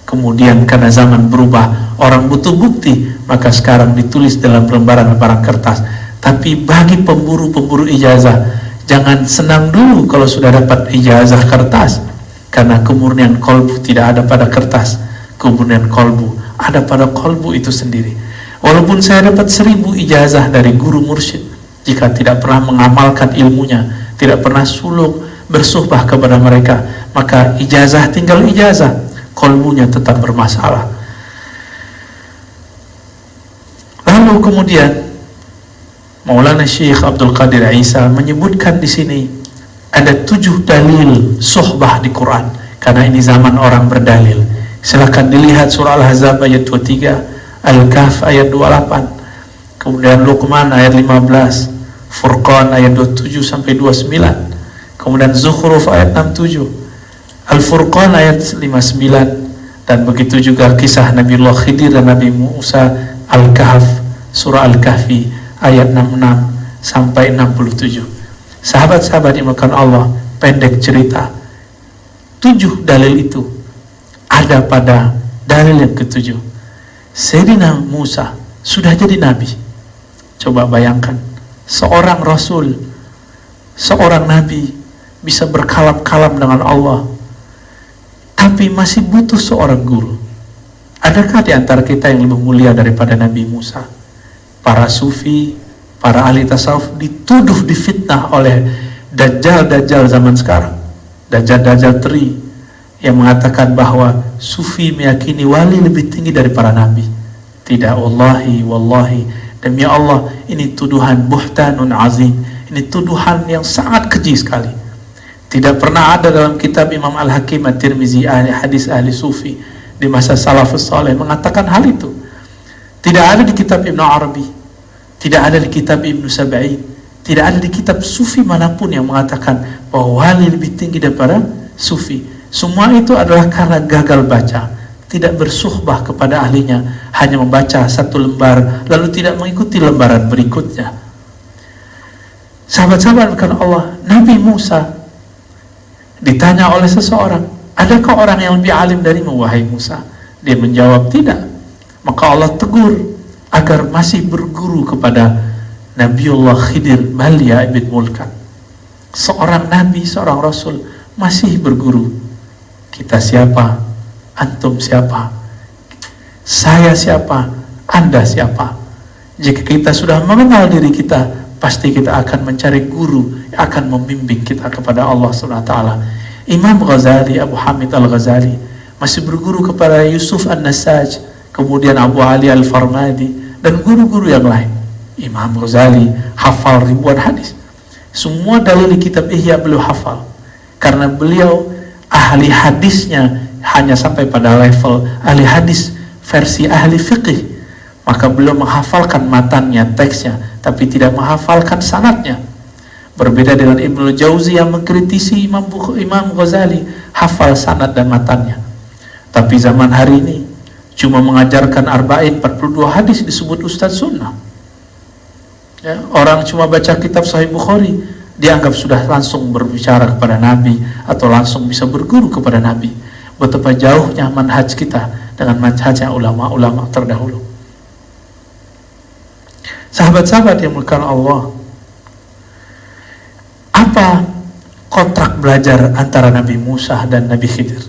kemudian karena zaman berubah, orang butuh bukti, maka sekarang ditulis dalam lembaran-lembaran kertas. Tapi bagi pemburu-pemburu ijazah, jangan senang dulu kalau sudah dapat ijazah kertas, karena kemurnian kolbu tidak ada pada kertas, kemurnian kolbu ada pada kolbu itu sendiri. Walaupun saya dapat 1000 ijazah dari guru mursyid, jika tidak pernah mengamalkan ilmunya, tidak pernah suluk bersuhbah kepada mereka, maka ijazah tinggal ijazah, kolbunya tetap bermasalah. Lalu kemudian Maulana Syekh Abdul Qadir Isa menyebutkan di sini ada 7 dalil suhbah di Quran, karena ini zaman orang berdalil. Silakan dilihat surah Al-Ahzab ayat 23, Al-Kahf ayat 28, kemudian Luqman ayat 15, Furqan ayat 27 sampai 29, kemudian Zukhruf ayat 67, Al-Furqan ayat 59, dan begitu juga kisah Nabiullah Khidir dan Nabi Musa, Al-Kahf, surah Al-Kahfi ayat 66 sampai 67. Sahabat-sahabat yang dimuliakan Allah, pendek cerita, 7 dalil itu ada pada dalil yang ke-7. Sayyidina Musa sudah jadi nabi. Coba bayangkan, seorang rasul, seorang nabi bisa berkalam-kalam dengan Allah, tapi masih butuh seorang guru. Adakah di antara kita yang lebih mulia daripada Nabi Musa? Para sufi, para ahli tasawuf dituduh, difitnah oleh dajjal-dajjal zaman sekarang, dajjal-dajjal teri, yang mengatakan bahwa sufi meyakini wali lebih tinggi dari para nabi. Tidak, wallahi, demi Allah, ini tuduhan buhtanun azim, ini tuduhan yang sangat keji sekali. Tidak pernah ada dalam kitab Imam Al-Hakim At-Tirmizi, ahli hadis, ahli sufi di masa salafus saleh mengatakan hal itu. Tidak ada di kitab Ibn Arabi, tidak ada di kitab Ibn Sab'in, tidak ada di kitab sufi manapun yang mengatakan bahwa wali lebih tinggi daripada sufi. Semua itu adalah karena gagal baca, tidak bersuhbah kepada ahlinya, hanya membaca 1 lembar lalu tidak mengikuti lembaran berikutnya. Sahabat-sahabat bukan Allah, Nabi Musa ditanya oleh seseorang, adakah orang yang lebih alim darimu wahai Musa? Dia menjawab tidak. Maka Allah tegur agar masih berguru kepada Nabiullah Khidir, bal ya ibn Mulkan. Seorang nabi, seorang rasul masih berguru. Kita siapa? Antum siapa? Saya siapa? Anda siapa? Jika kita sudah mengenal diri kita, pasti kita akan mencari guru yang akan membimbing kita kepada Allah SWT. Imam Ghazali, Abu Hamid Al-Ghazali masih berguru kepada Yusuf An-Nasaj, kemudian Abu Ali Al-Farmadi, dan guru-guru yang lain. Imam Ghazali hafal ribuan hadis. Semua dalil di kitab Ihya beliau hafal, karena beliau ahli hadisnya hanya sampai pada level ahli hadis versi ahli fiqih. Maka beliau menghafalkan matannya, teksnya, tapi tidak menghafalkan sanadnya. Berbeda dengan Ibnu Jauzi yang mengkritisi Imam Ghazali, hafal sanad dan matannya. Tapi zaman hari ini cuma mengajarkan arba'in 42 hadis disebut ustaz sunnah. Ya, orang cuma baca kitab Sahih Bukhari dianggap sudah langsung berbicara kepada Nabi atau langsung bisa berguru kepada Nabi. Betapa jauhnya manhaj kita dengan manhajnya ulama-ulama terdahulu. Sahabat-sahabat yang dimuliakan Allah, apa kontrak belajar antara Nabi Musa dan Nabi Khidir?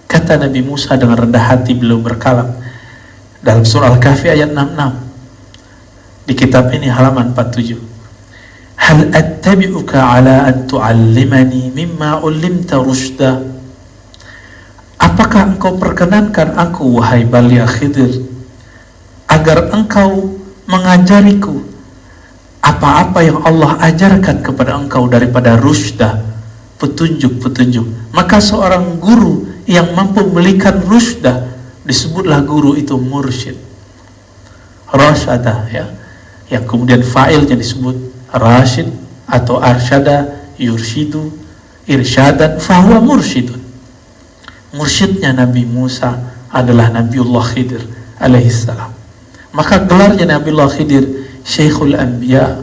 Kata Nabi Musa dengan rendah hati beliau berkalam dalam surah Al-Kahfi ayat 66. Di kitab ini halaman 47. Hal attabi'uka ala an tu'allimani mimma ulimta rushda. Apakah engkau perkenankan aku wahai balia Khidir agar engkau mengajariku apa-apa yang Allah ajarkan kepada engkau daripada rushda, petunjuk-petunjuk. Maka seorang guru yang mampu memberikan rushda disebutlah guru itu mursyid. Rasyada, ya, yang kemudian fa'ilnya disebut rasyid atau arsyada, yurshidu, irsyadan, fahuwa mursyidun. Mursyidnya Nabi Musa adalah Nabiullah Khidir alaihissalam. Maka gelarnya Nabiullah Khidir Syekhul Anbiya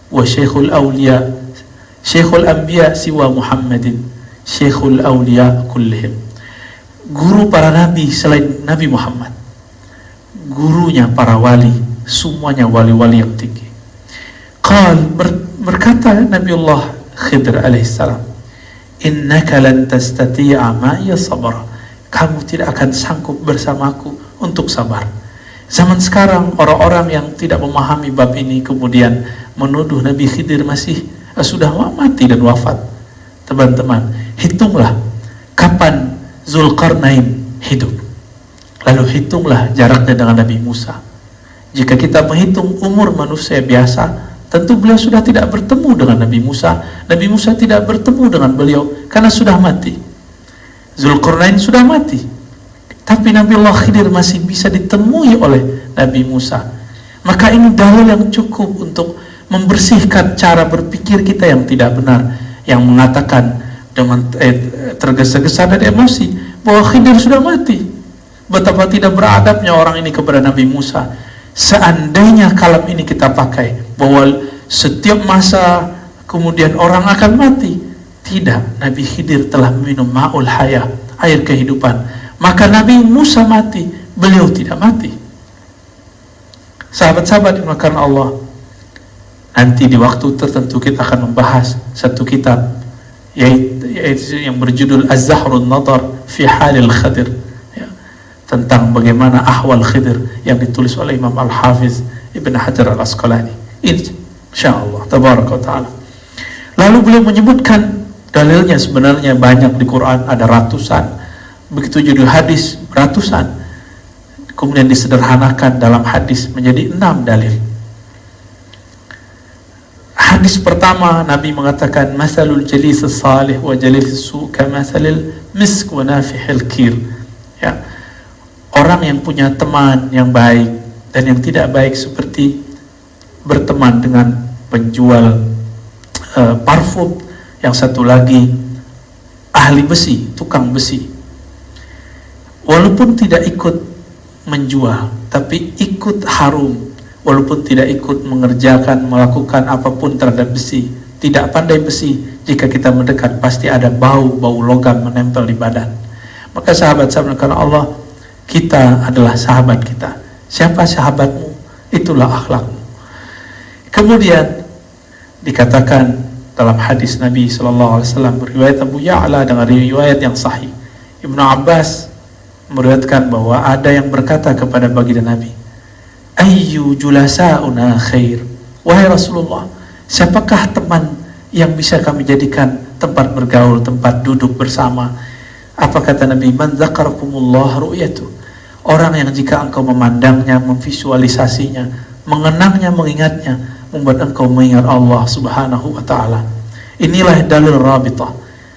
wa Syekhul Awliya, Syekhul Anbiya siwa Muhammadin, Syekhul Awliya kullihim. Guru para nabi selain Nabi Muhammad, gurunya para wali, semuanya wali-wali yang tinggi. Berkata Nabiullah Khidir alaihissalam, innaka lan tastati'a ma'iya sabra, kamu tidak akan sanggup bersamaku untuk sabar. Zaman sekarang orang-orang yang tidak memahami bab ini kemudian menuduh Nabi Khidir masih sudah mati dan wafat. Teman-teman, hitunglah kapan Zulkarnain hidup, lalu hitunglah jaraknya dengan Nabi Musa. Jika kita menghitung umur manusia biasa, tentu beliau sudah tidak bertemu dengan Nabi Musa. Nabi Musa tidak bertemu dengan beliau karena sudah mati. Zulkarnain sudah mati, tapi Nabi Allah Khidir masih bisa ditemui oleh Nabi Musa. Maka ini dalil yang cukup untuk membersihkan cara berpikir kita yang tidak benar, yang mengatakan dengan tergesa-gesa dan emosi bahwa Khidir sudah mati. Betapa tidak beradabnya orang ini kepada Nabi Musa. Seandainya kalam ini kita pakai bahwa setiap masa kemudian orang akan mati, tidak, Nabi Khidir telah minum ma'ul hayah, air kehidupan. Maka Nabi Musa mati, beliau tidak mati. Sahabat-sahabat dimakan Allah, nanti di waktu tertentu kita akan membahas satu kitab yaitu yang berjudul Az-Zahrun Nadar fi Halil Khidir, ya, tentang bagaimana ahwal Khidir yang ditulis oleh Imam Al-Hafiz Ibn Hajar Al-Asqalani, insyaallah tabaraka wa ta'ala. Lalu beliau menyebutkan dalilnya sebenarnya banyak di Quran, ada ratusan, begitu judul hadis ratusan, kemudian disederhanakan dalam hadis menjadi 6 dalil. Hadis pertama, Nabi mengatakan masalul jalis salih wa jalis su' kamasalil misk wa nafihil kir, ya, orang yang punya teman yang baik dan yang tidak baik seperti berteman dengan penjual parfum, yang satu lagi ahli besi, tukang besi. Walaupun tidak ikut menjual, tapi ikut harum. Walaupun tidak ikut mengerjakan, melakukan apapun terhadap besi, tidak pandai besi, jika kita mendekat pasti ada bau logam menempel di badan. Maka sahabat-sahabat karena Allah, kita adalah sahabat kita. Siapa sahabatmu? Itulah akhlakmu. Kemudian dikatakan dalam hadis Nabi SAW beriwayat Abu Ya'la dengan riwayat yang sahih, Ibnu Abbas meriwayatkan bahwa ada yang berkata kepada baginda Nabi, ayyu julasa'una khair, wahai Rasulullah, siapakah teman yang bisa kami jadikan tempat bergaul, tempat duduk bersama? Apa kata Nabi? Man dzakarakumullah ru'yatu, orang yang jika engkau memandangnya, memvisualisasinya, mengenangnya, mengingatnya, membuat engkau mengingat Allah subhanahu wa ta'ala. Inilah dalil rabitah.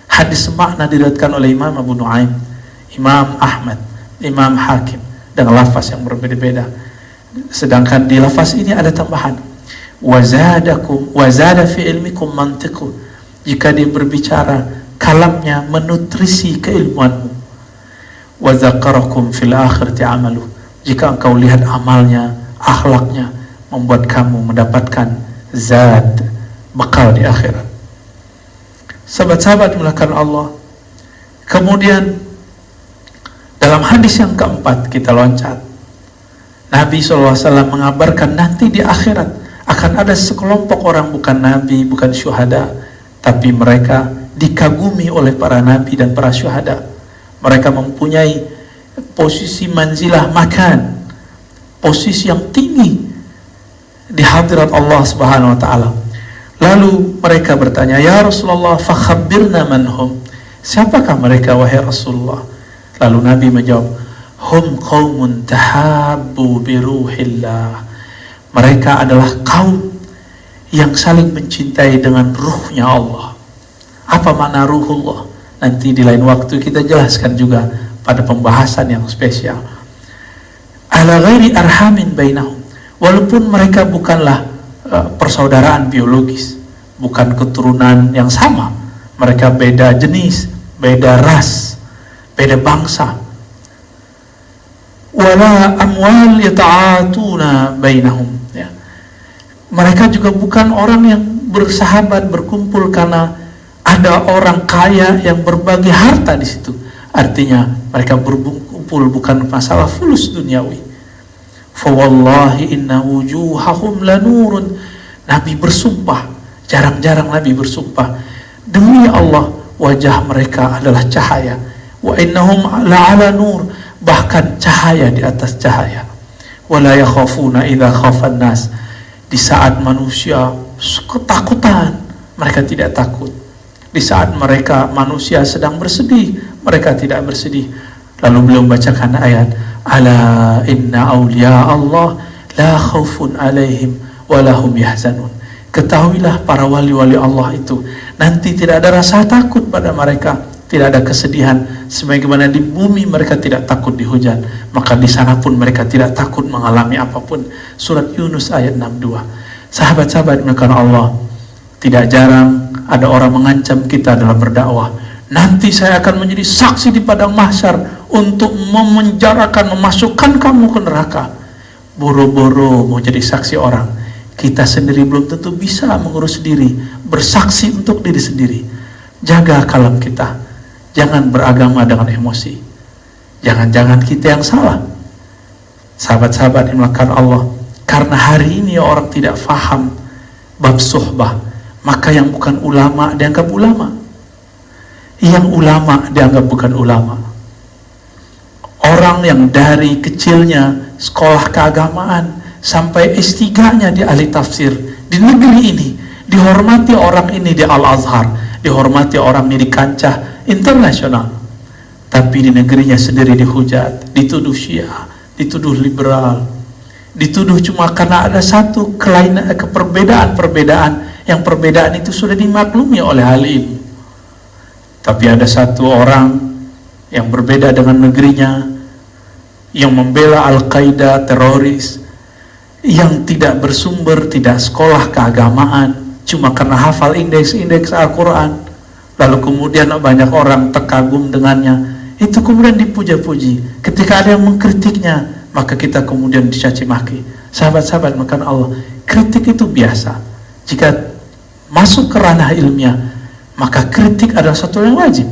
Hadis makna diriwayatkan oleh Imam Abu Nuaim, Imam Ahmad, Imam Hakim dengan lafaz yang berbeda-beda. Sedangkan di lafaz ini ada tambahan wazada fi ilmikum mantiqu, jika dia berbicara kalamnya menutrisi keilmuanmu. Wa dzakarakum fil akhirati amalu, jika engkau lihat amalnya, akhlaknya, membuat kamu mendapatkan zat, bekal di akhirat. Sahabat-sahabat dimuliakan Allah. Kemudian dalam hadis yang keempat kita loncat, Nabi SAW mengabarkan nanti di akhirat akan ada sekelompok orang, bukan nabi, bukan syuhada, tapi mereka dikagumi oleh para nabi dan para syuhada. Mereka mempunyai posisi manzilah makan, posisi yang tinggi di hadirat Allah Subhanahu wa ta'ala. Lalu mereka bertanya, ya Rasulullah, fakhabirna manhum, siapakah mereka wahai Rasulullah? Lalu Nabi menjawab, hum qaumun tahabbu biruhillah, mereka adalah kaum yang saling mencintai dengan ruhnya Allah. Apa makna ruhullah? Nanti di lain waktu kita jelaskan juga pada pembahasan yang spesial. Ala ghairi arhamin bainahum, walaupun mereka bukanlah persaudaraan biologis, bukan keturunan yang sama, mereka beda jenis, beda ras, beda bangsa. Wala amwal yata'atuna bainahum, ya. Mereka juga bukan orang yang bersahabat, berkumpul karena ada orang kaya yang berbagi harta di situ. Artinya mereka berkumpul bukan masalah fulus duniawi. Fa wallahi inna wujuhahum lanurun. Nabi bersumpah, jarang-jarang Nabi bersumpah, demi Allah wajah mereka adalah cahaya. Wa innahum la'ala nur, bahkan cahaya di atas cahaya. Wa la yakhafuna idza khafan nas. Di saat manusia ketakutan, mereka tidak takut. Di saat manusia sedang bersedih, mereka tidak bersedih. Lalu beliau membacakan ayat, ala inna awliya Allah la khawfun alaihim wa lahum yahzanun. Ketahuilah para wali-wali Allah itu nanti tidak ada rasa takut pada mereka, tidak ada kesedihan. Sebagaimana di bumi mereka tidak takut di hujan, maka di sana pun mereka tidak takut mengalami apapun. Surat Yunus ayat 62. Sahabat-sahabat dimuliakan Allah, tidak jarang ada orang mengancam kita dalam berdakwah. Nanti saya akan menjadi saksi di padang mahsyar untuk memenjarakan, memasukkan kamu ke neraka. Boro-boro mau jadi saksi orang, kita sendiri belum tentu bisa mengurus diri, bersaksi untuk diri sendiri. Jaga kalam kita, jangan beragama dengan emosi. Jangan-jangan kita yang salah. Sahabat-sahabat yang dimuliakan Allah, karena hari ini orang tidak faham bab suhbah, maka yang bukan ulama dianggap ulama, yang ulama dianggap bukan ulama. Orang yang dari kecilnya sekolah keagamaan sampai S3-nya di ahli tafsir di negeri ini, dihormati orang ini di Al-Azhar, dihormati orang ini di kancah internasional, tapi di negerinya sendiri dihujat, dituduh Syiah, dituduh liberal, dituduh cuma karena ada satu perbedaan-perbedaan, yang perbedaan itu sudah dimaklumi oleh ahli ilmu. Tapi ada satu orang yang berbeda dengan negerinya, yang membela Al-Qaeda, teroris, yang tidak bersumber, tidak sekolah keagamaan, cuma karena hafal indeks-indeks Al-Quran, lalu kemudian banyak orang terkagum dengannya, itu kemudian dipuja-puji. Ketika ada yang mengkritiknya, maka kita kemudian dicaci maki. Sahabat-sahabat makan Allah, kritik itu biasa. Jika masuk ke ranah ilmiah, maka kritik adalah satu yang wajib.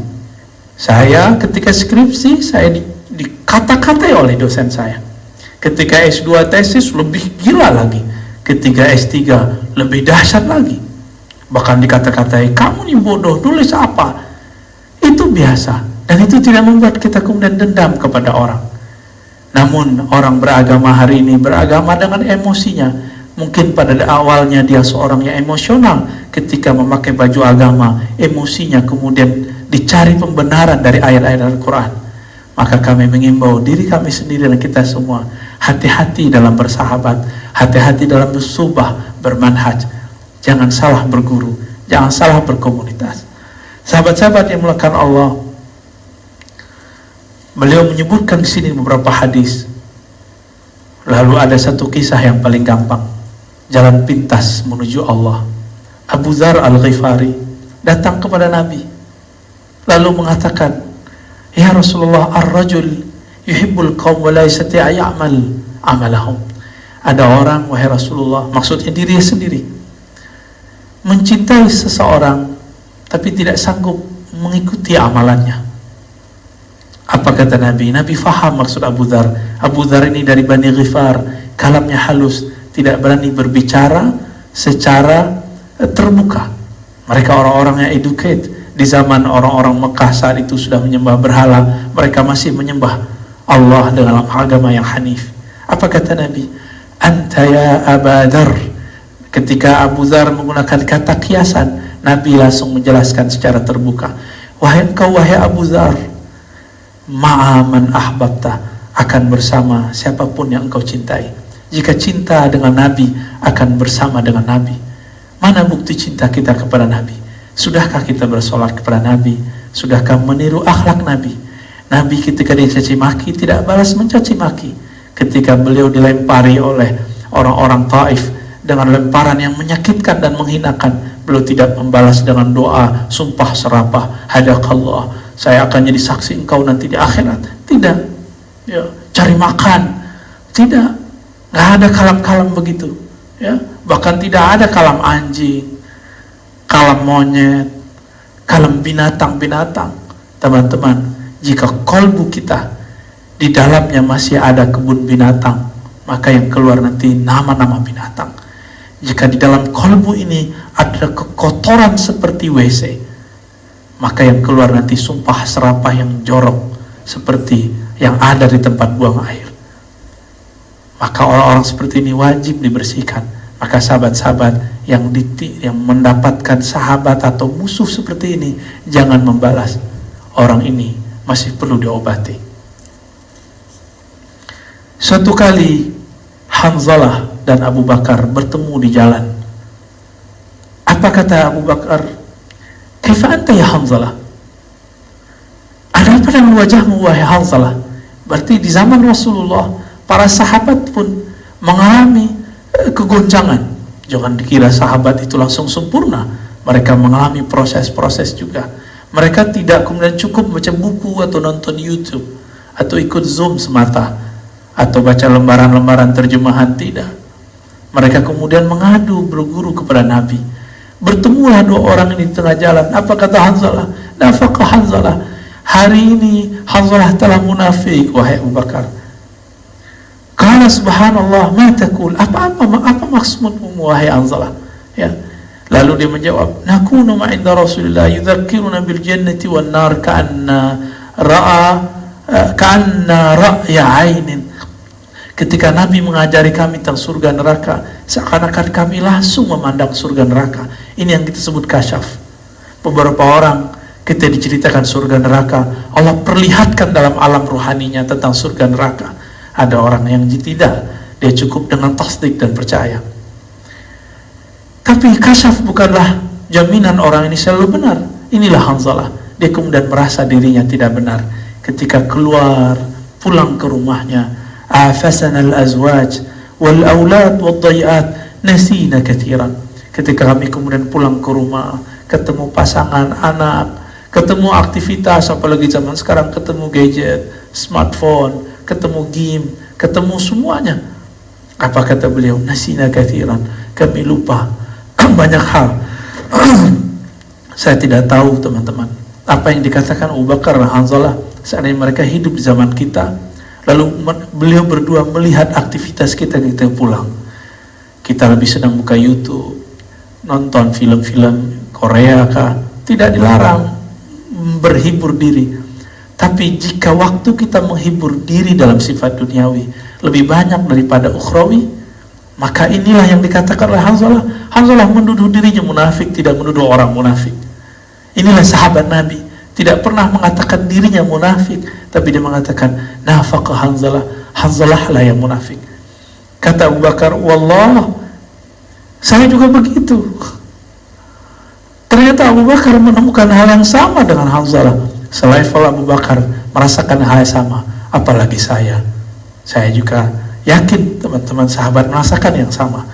Saya ketika skripsi, saya dikata-katai oleh dosen saya. Ketika S2 tesis lebih gila lagi. Ketika S3 lebih dahsyat lagi. Bahkan dikata-katai, kamu nih bodoh, nulis apa? Itu biasa. Dan itu tidak membuat kita kemudian dendam kepada orang. Namun orang beragama hari ini beragama dengan emosinya. Mungkin pada awalnya dia seorang yang emosional, ketika memakai baju agama, emosinya kemudian dicari pembenaran dari ayat-ayat Al-Quran. Maka kami mengimbau diri kami sendiri dan kita semua, hati-hati dalam bersahabat, hati-hati dalam bersubah, bermanhaj. Jangan salah berguru, jangan salah berkomunitas. Sahabat-sahabat yang dimuliakan Allah, beliau menyebutkan di sini beberapa hadis. Lalu ada satu kisah yang paling gampang, jalan pintas menuju Allah. Abu Dzar Al-Ghifari datang kepada Nabi, lalu mengatakan, ya Rasulullah, ar-rajul yuhibbul qaum wa la yastati' ya'mal amalahum. Ada orang, wahai Rasulullah, maksudnya diri sendiri, mencintai seseorang tapi tidak sanggup mengikuti amalannya. Apa kata Nabi? Nabi faham maksud Abu Dzar. Abu Dzar ini dari Bani Ghifar, kalamnya halus, tidak berani berbicara secara terbuka. Mereka orang-orang yang educate. Di zaman orang-orang Mekah saat itu sudah menyembah berhala, mereka masih menyembah Allah dalam agama yang hanif. Apa kata Nabi? Anta ya Abu Dzar. Ketika Abu Dzar menggunakan kata kiasan, Nabi langsung menjelaskan secara terbuka, wahai engkau, wahai Abu Dzar, ma'aman ahbabta, akan bersama siapapun yang engkau cintai. Jika cinta dengan Nabi, akan bersama dengan Nabi. Mana bukti cinta kita kepada Nabi? Sudahkah kita bersolat kepada Nabi? Sudahkah meniru akhlak Nabi? Nabi ketika dicaci maki tidak balas mencaci maki. Ketika beliau dilempari oleh orang-orang Taif dengan lemparan yang menyakitkan dan menghinakan, beliau tidak membalas dengan doa sumpah serapah, hadakallah, saya akan jadi saksi engkau nanti di akhirat. Tidak. Ya, cari makan. Tidak. Nggak ada kalam-kalam begitu. Ya, bahkan tidak ada kalam anjing. kalam monyet, kalam binatang-binatang. Teman-teman, jika kolbu kita di dalamnya masih ada kebun binatang, maka yang keluar nanti nama-nama binatang. Jika di dalam kolbu ini ada kekotoran seperti WC, maka yang keluar nanti sumpah serapah yang jorok seperti yang ada di tempat buang air. Maka orang-orang seperti ini wajib dibersihkan. Maka sahabat-sahabat yang mendapatkan sahabat atau musuh seperti ini, jangan membalas. Orang ini masih perlu diobati. Suatu kali Hanzalah dan Abu Bakar bertemu di jalan. Apa kata Abu Bakar? Kaifa anta ya Hanzalah? Ada apa dengan wajahmu wahai Hanzalah? Berarti di zaman Rasulullah para sahabat pun mengalami kegoncangan. Jangan dikira sahabat itu langsung sempurna. Mereka mengalami proses-proses juga. Mereka tidak kemudian cukup baca buku atau nonton YouTube atau ikut Zoom semata atau baca lembaran-lembaran terjemahan, tidak. Mereka kemudian mengadu, berguru kepada Nabi. Bertemulah dua orang ini di tengah jalan. Apa kata Hanzalah? Nafaqah Hanzalah. Hari ini Hanzalah telah munafik wahai Abu Bakar. Qala subhanallah ma taqul. Apa maksudmu wahai Hanzalah? Ya. Lalu dia menjawab, nakunu ma'inda Rasulillah yudzakkiruna bil jannati wan nar ka'anna ra'ya 'ainin. Ketika Nabi mengajari kami tentang surga neraka, seakan-akan kami langsung memandang surga neraka. Ini yang kita sebut kasyaf. Beberapa orang kita diceritakan surga neraka, Allah perlihatkan dalam alam rohaninya tentang surga neraka. Ada orang yang tidak, dia cukup dengan tasdik dan percaya. Tapi kasyaf bukanlah jaminan orang ini selalu benar. Inilah Hanzalah. Dia kemudian merasa dirinya tidak benar. Ketika keluar, pulang ke rumahnya, afasana al-azwaj wal-aulad wal-dayi'at nasina kathiran. Ketika kami kemudian pulang ke rumah, ketemu pasangan, anak, ketemu aktivitas, apalagi zaman sekarang ketemu gadget, smartphone, ketemu game, ketemu semuanya. Apa kata beliau? Nasina kathiran. Kami lupa banyak hal. Saya tidak tahu teman-teman apa yang dikatakan Abu Bakar dan Hanzalah seandainya mereka hidup di zaman kita, lalu beliau berdua melihat aktivitas kita pulang. Kita lebih sedang buka YouTube, nonton film-film Korea kah, tidak dilarang berhibur diri. Tapi jika waktu kita menghibur diri dalam sifat duniawi lebih banyak daripada ukhrawi, maka inilah yang dikatakan oleh Hanzalah. Hanzalah menuduh dirinya munafik, tidak menuduh orang munafik. Inilah sahabat Nabi, tidak pernah mengatakan dirinya munafik, tapi dia mengatakan nafaqah Hanzalah. Hanzalah lah yang munafik. Kata Abu Bakar, wallah, saya juga begitu. Ternyata Abu Bakar menemukan hal yang sama dengan Hanzalah. Selevel Abu Bakar merasakan hal yang sama, apalagi saya. Saya juga yakin teman-teman sahabat merasakan yang sama.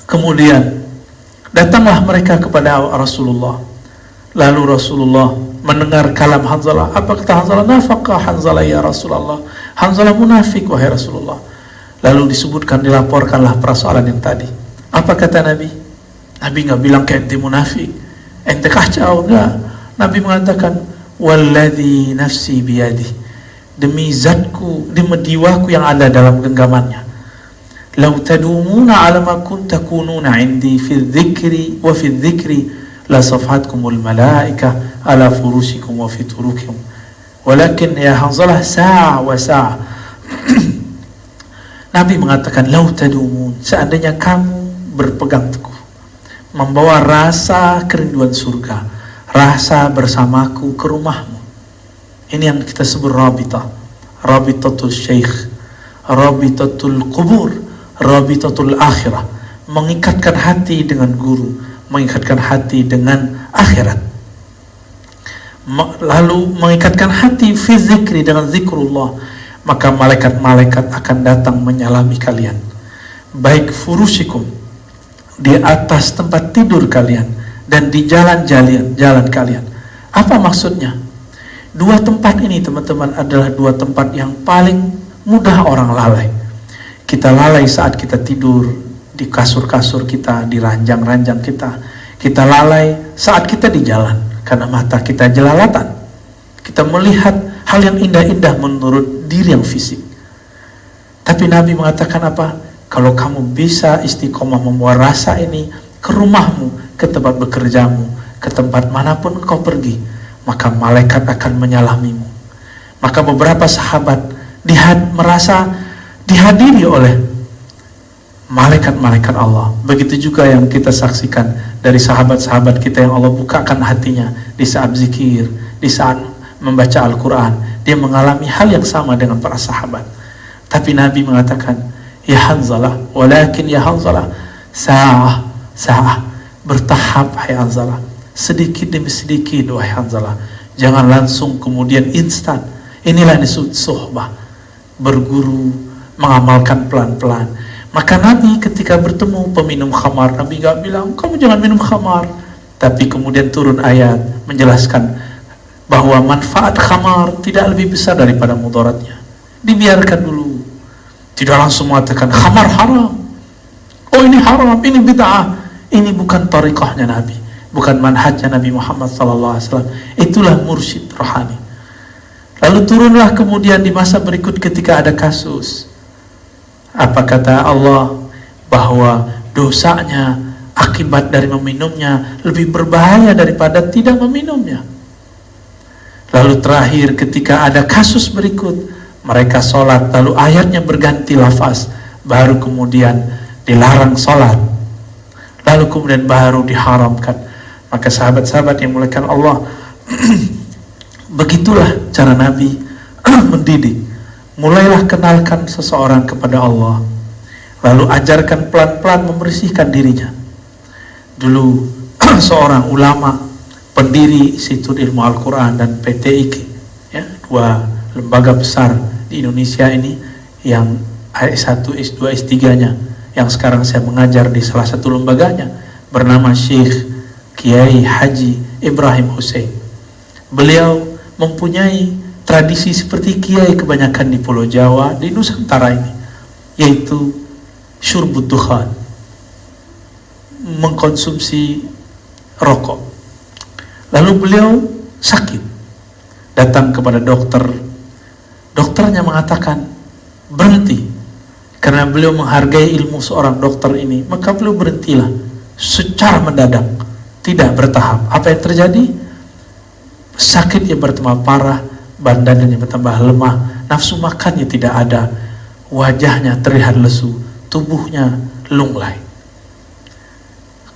Kemudian datanglah mereka kepada Rasulullah. Lalu Rasulullah mendengar kalam Hanzalah. Apa kata Hanzalah? Nafaqah Hanzalah ya Rasulullah. Hanzalah munafik wahai Rasulullah. Lalu disebutkan, dilaporkanlah persoalan yang tadi. Apa kata Nabi? Nabi nggak bilang ke ente munafik, ente kacau, enggak. Nabi mengatakan, walladzi nafsi biyadih, demi zatku, demi jiwaku yang ada dalam genggamannya. Lau tadumuna ala ma kunta kununa indi fi dzikri wa fi dzikri la safatkumul malaika ala furushikum wa fi turukikum. Walakin ya Hanzalah sa'a wa sa'a. Nabi mengatakan, lau tadumun, seandainya kamu berpegang teguh, membawa rasa kerinduan surga, rasa bersamaku ke rumahmu. Ini yang kita sebut rabitah, rabitatul syekh, rabitatul kubur, rabitatul akhirah. Mengikatkan hati dengan guru, mengikatkan hati dengan akhirat. Lalu mengikatkan hati fi zikri, dengan zikrullah. Maka malaikat-malaikat akan datang menyalami kalian, baik furushikum, di atas tempat tidur kalian, dan di jalan kalian. Apa maksudnya? Dua tempat ini teman-teman adalah dua tempat yang paling mudah orang lalai. Kita lalai saat kita tidur di kasur-kasur kita, di ranjang-ranjang kita. Kita lalai saat kita di jalan karena mata kita jelalatan. Kita melihat hal yang indah-indah menurut diri yang fisik. Tapi Nabi mengatakan apa? Kalau kamu bisa istiqomah membawa rasa ini ke rumahmu, ke tempat bekerjamu, ke tempat manapun engkau pergi, maka malaikat akan menyalamimu. Maka beberapa sahabat merasa dihadiri oleh malaikat-malaikat Allah. Begitu juga yang kita saksikan dari sahabat-sahabat kita yang Allah bukakan hatinya di saat zikir, di saat membaca Al-Quran. Dia mengalami hal yang sama dengan para sahabat. Tapi Nabi mengatakan, ya Hanzalah, walakin ya Hanzalah, sa'ah, bertahap hai Hanzalah, sedikit demi sedikit wahai Hanzalah. Jangan langsung kemudian instan. Inilah yang disebut suhbah, berguru, mengamalkan pelan-pelan. Maka Nabi ketika bertemu peminum khamar, Nabi gak bilang, kamu jangan minum khamar. Tapi kemudian turun ayat menjelaskan bahwa manfaat khamar tidak lebih besar daripada mudaratnya. Dibiarkan dulu. Tidak langsung mengatakan, khamar haram. Oh ini haram, ini bid'ah. Ini bukan tariqahnya Nabi. Bukan manhajnya Nabi Muhammad SAW. Itulah mursyid rohani. Lalu turunlah kemudian di masa berikut ketika ada kasus. Apa kata Allah? Bahwa dosanya akibat dari meminumnya lebih berbahaya daripada tidak meminumnya. Lalu terakhir ketika ada kasus berikut, mereka sholat lalu ayatnya berganti lafaz, baru kemudian dilarang sholat, lalu kemudian baru diharamkan. Maka sahabat-sahabat yang dimuliakan Allah, begitulah cara Nabi mendidik. Mulailah kenalkan seseorang kepada Allah, lalu ajarkan pelan-pelan membersihkan dirinya. Dulu seorang ulama, pendiri Institut Ilmu Al-Quran dan PTIQ, ya, dua lembaga besar di Indonesia ini, yang S1, S2, S3-nya, yang sekarang saya mengajar di salah satu lembaganya, bernama Syekh Kiai Haji Ibrahim Hussein. Beliau mempunyai tradisi seperti kiai kebanyakan di Pulau Jawa, di Nusantara ini, yaitu syurbud dukhan, mengkonsumsi rokok. Lalu beliau sakit, datang kepada dokter. Dokternya mengatakan berhenti. Karena beliau menghargai ilmu seorang dokter ini, maka beliau berhentilah secara mendadak, tidak bertahap. Apa yang terjadi? Sakitnya bertambah parah, badannya bertambah lemah, nafsu makannya tidak ada, wajahnya terlihat lesu, tubuhnya lunglai.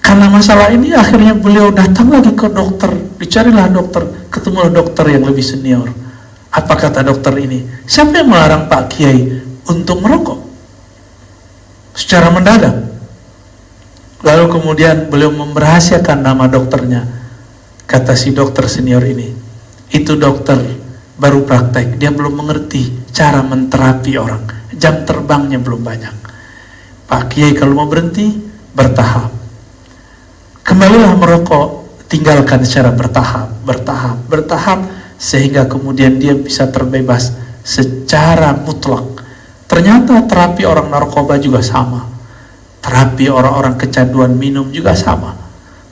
Karena masalah ini akhirnya beliau datang lagi ke dokter, dicarilah dokter, ketemulah dokter yang lebih senior. Apa kata dokter ini? Siapa yang melarang Pak Kiai untuk merokok? Secara mendadak. Lalu kemudian beliau merahasiakan nama dokternya. Kata si dokter senior ini, itu dokter baru praktek, dia belum mengerti cara menterapi orang, jam terbangnya belum banyak. Pak Kiai kalau mau berhenti, bertahap. Kembalilah merokok, tinggalkan secara bertahap, sehingga kemudian dia bisa terbebas secara mutlak. Ternyata terapi orang narkoba juga sama, terapi orang-orang kecanduan minum juga sama,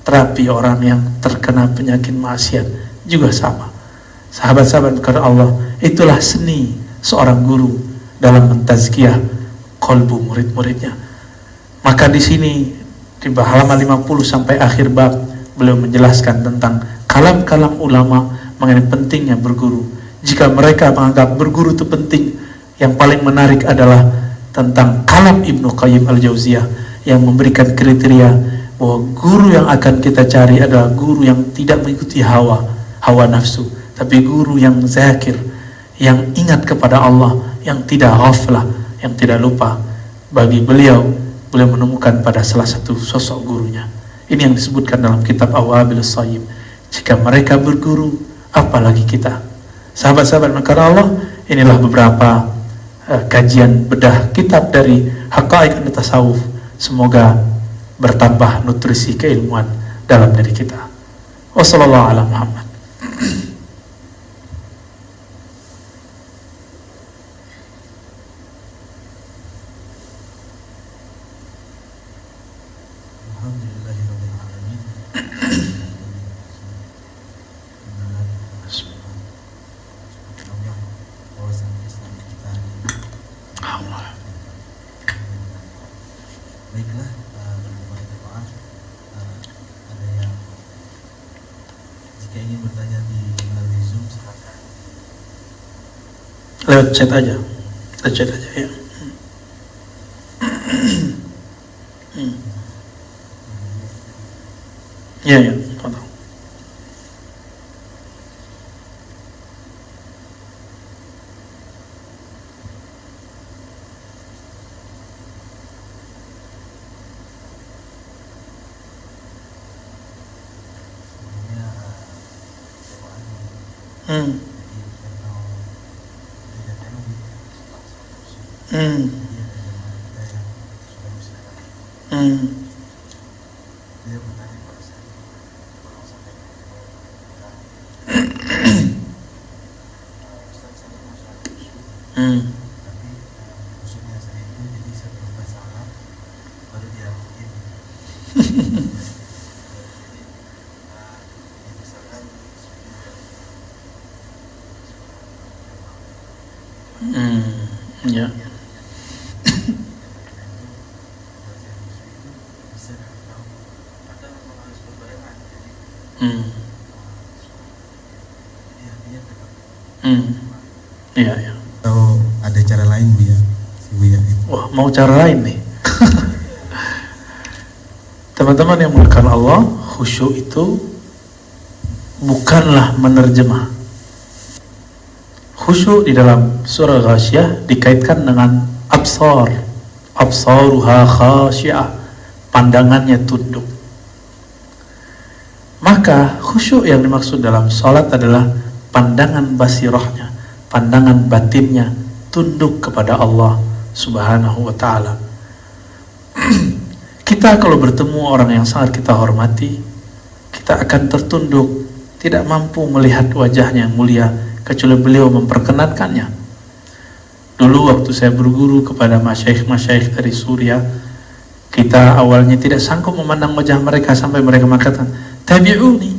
terapi orang yang terkena penyakit maksiat juga sama. Sahabat-sahabat kepada Allah, itulah seni seorang guru dalam mentazkiyah qalbu murid-muridnya. Maka di sini di halaman 50 sampai akhir bab beliau menjelaskan tentang kalam-kalam ulama mengenai pentingnya berguru. Jika mereka menganggap berguru itu penting, yang paling menarik adalah tentang kalam Ibnu Qayyim Al-Jauziyah yang memberikan kriteria bahwa guru yang akan kita cari adalah guru yang tidak mengikuti hawa nafsu, tapi guru yang zakir, yang ingat kepada Allah, yang tidak ghaflah, yang tidak lupa. Bagi beliau menemukan pada salah satu sosok gurunya. Ini yang disebutkan dalam kitab Awabilus Shayyib. Jika mereka berguru, apalagi kita. Sahabat-sahabat maka Allah, inilah beberapa kajian bedah kitab dari Haqaiq Tasawuf. Semoga bertambah nutrisi keilmuan dalam diri kita. Wassallallahu ala Muhammad. Allah. Baiklah, teman-teman jemaah, ada yang jika ingin bertanya di melalui Zoom silakan. Lewat chat aja ya. Ya, tolong. Sebelumnya jemaah Hmm. jadi kalau tidak tahu Hmm. jadi ada jemaah kita yang sudah Muslim Hmm. dia bertanya pada saya tolong sampaikan Ustaz, saya mau sholat khusyuk Hmm. tapi khusyuknya saya itu jadi saya belum bahasa Arab baru dia begini jadi misalkan Ya. bisa tahu atau memang harus berbarengan jadi artinya tetap Ya. atau ada cara lain Bu ya si Bu ya itu. Wah, mau cara lain nih. Teman-teman yang mulakan Allah, khusyuk itu bukanlah menerjemah. Khusyuk di dalam surah Ghasyiyah dikaitkan dengan absar. Absaruha khasyi'ah, pandangannya tunduk. Maka khusyuk yang dimaksud dalam salat adalah pandangan basirahnya, pandangan batinnya tunduk kepada Allah Subhanahu wa ta'ala. Kita kalau bertemu orang yang sangat kita hormati, kita akan tertunduk, tidak mampu melihat wajahnya yang mulia kecuali beliau memperkenankannya. Dulu waktu saya berguru kepada masyaikh-masyaikh dari Suriah, kita awalnya tidak sanggup memandang wajah mereka sampai mereka mengatakan, tabi'uni,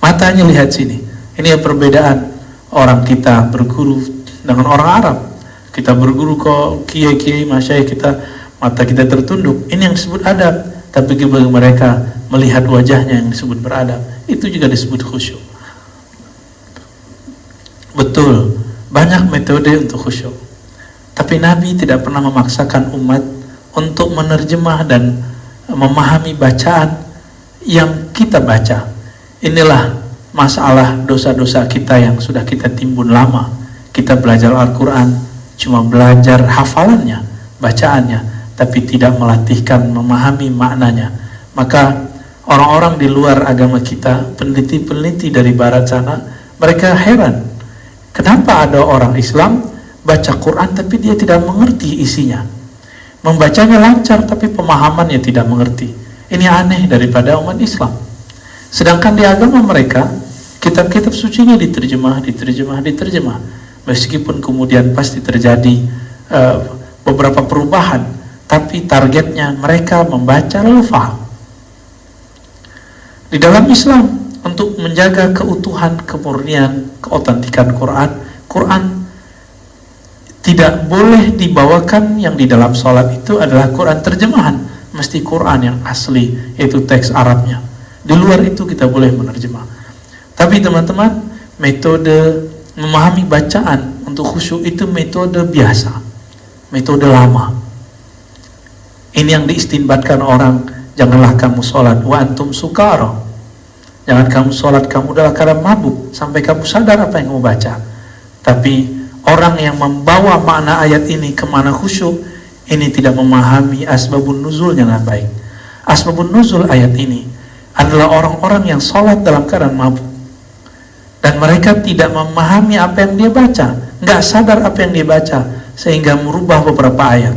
matanya lihat sini. Ini perbedaan orang kita berguru dengan orang Arab. Kita berguru kok kiai-kiai masyaikh kita, mata kita tertunduk. Ini yang disebut adab. Tapi bagi mereka melihat wajahnya yang disebut beradab, itu juga disebut khusyuk. Betul, banyak metode untuk khusyuk. Tapi Nabi tidak pernah memaksakan umat untuk menerjemah dan memahami bacaan yang kita baca. Inilah masalah dosa-dosa kita yang sudah kita timbun lama. Kita belajar Al-Quran, cuma belajar hafalannya, bacaannya, tapi tidak melatihkan memahami maknanya. Maka orang-orang di luar agama kita, peneliti-peneliti dari barat sana, mereka heran, kenapa ada orang Islam baca Quran tapi dia tidak mengerti isinya, membacanya lancar tapi pemahamannya tidak mengerti. Ini aneh daripada umat Islam. Sedangkan di agama mereka, kitab-kitab sucinya diterjemah, meskipun kemudian pasti terjadi beberapa perubahan, tapi targetnya mereka membaca lalu faham. Di dalam Islam, untuk menjaga keutuhan, kemurnian, keotentikan Quran tidak boleh dibawakan yang di dalam sholat itu adalah Quran terjemahan, mesti Quran yang asli, yaitu teks Arabnya. Di luar itu kita boleh menerjemah. Tapi teman-teman, metode memahami bacaan untuk khusyuk itu metode biasa, metode lama. Ini yang diistinbatkan orang, janganlah kamu sholat wa antum sukara. Jangan kamu sholat, kamu dalam keadaan mabuk sampai kamu sadar apa yang kamu baca. Tapi orang yang membawa makna ayat ini ke mana khusyuk, ini tidak memahami asbabun nuzulnya dengan baik. Asbabun nuzul ayat ini adalah orang-orang yang sholat dalam keadaan mabuk, dan mereka tidak memahami apa yang dia baca, nggak sadar apa yang dia baca, sehingga merubah beberapa ayat.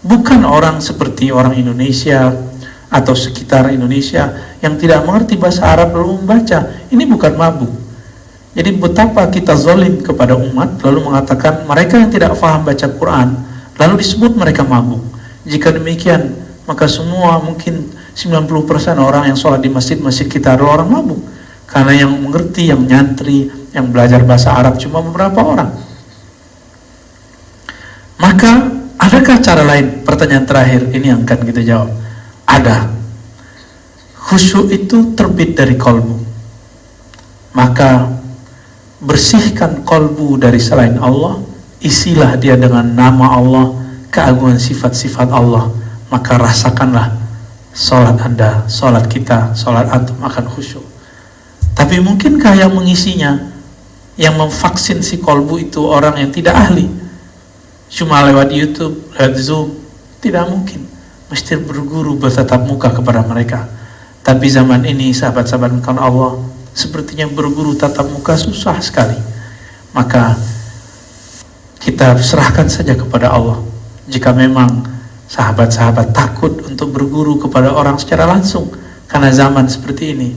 Bukan orang seperti orang Indonesia atau sekitar Indonesia yang tidak mengerti bahasa Arab lalu membaca. Ini bukan mabuk. Jadi betapa kita zalim kepada umat lalu mengatakan mereka yang tidak paham baca Quran lalu disebut mereka mabuk. Jika demikian, maka semua mungkin 90% orang yang sholat di masjid-masjid kita adalah orang mabuk. Karena yang mengerti, yang nyantri, yang belajar bahasa Arab cuma beberapa orang. Maka adakah cara lain? Pertanyaan terakhir ini yang akan kita jawab. Ada. Khusyuk itu terbit dari kolbu. Maka bersihkan kolbu dari selain Allah, isilah dia dengan nama Allah, keagungan sifat-sifat Allah, maka rasakanlah sholat Anda, sholat kita, sholat antum akan khusyuk. Tapi mungkinkah yang mengisinya, yang memvaksin si kolbu itu orang yang tidak ahli, cuma lewat YouTube, lewat Zoom? Tidak mungkin. Mesti berguru, bertatap muka kepada mereka. Tapi zaman ini sahabat-sahabat Allah, sepertinya berguru tatap muka susah sekali. Maka kita serahkan saja kepada Allah. Jika memang sahabat-sahabat takut untuk berguru kepada orang secara langsung karena zaman seperti ini,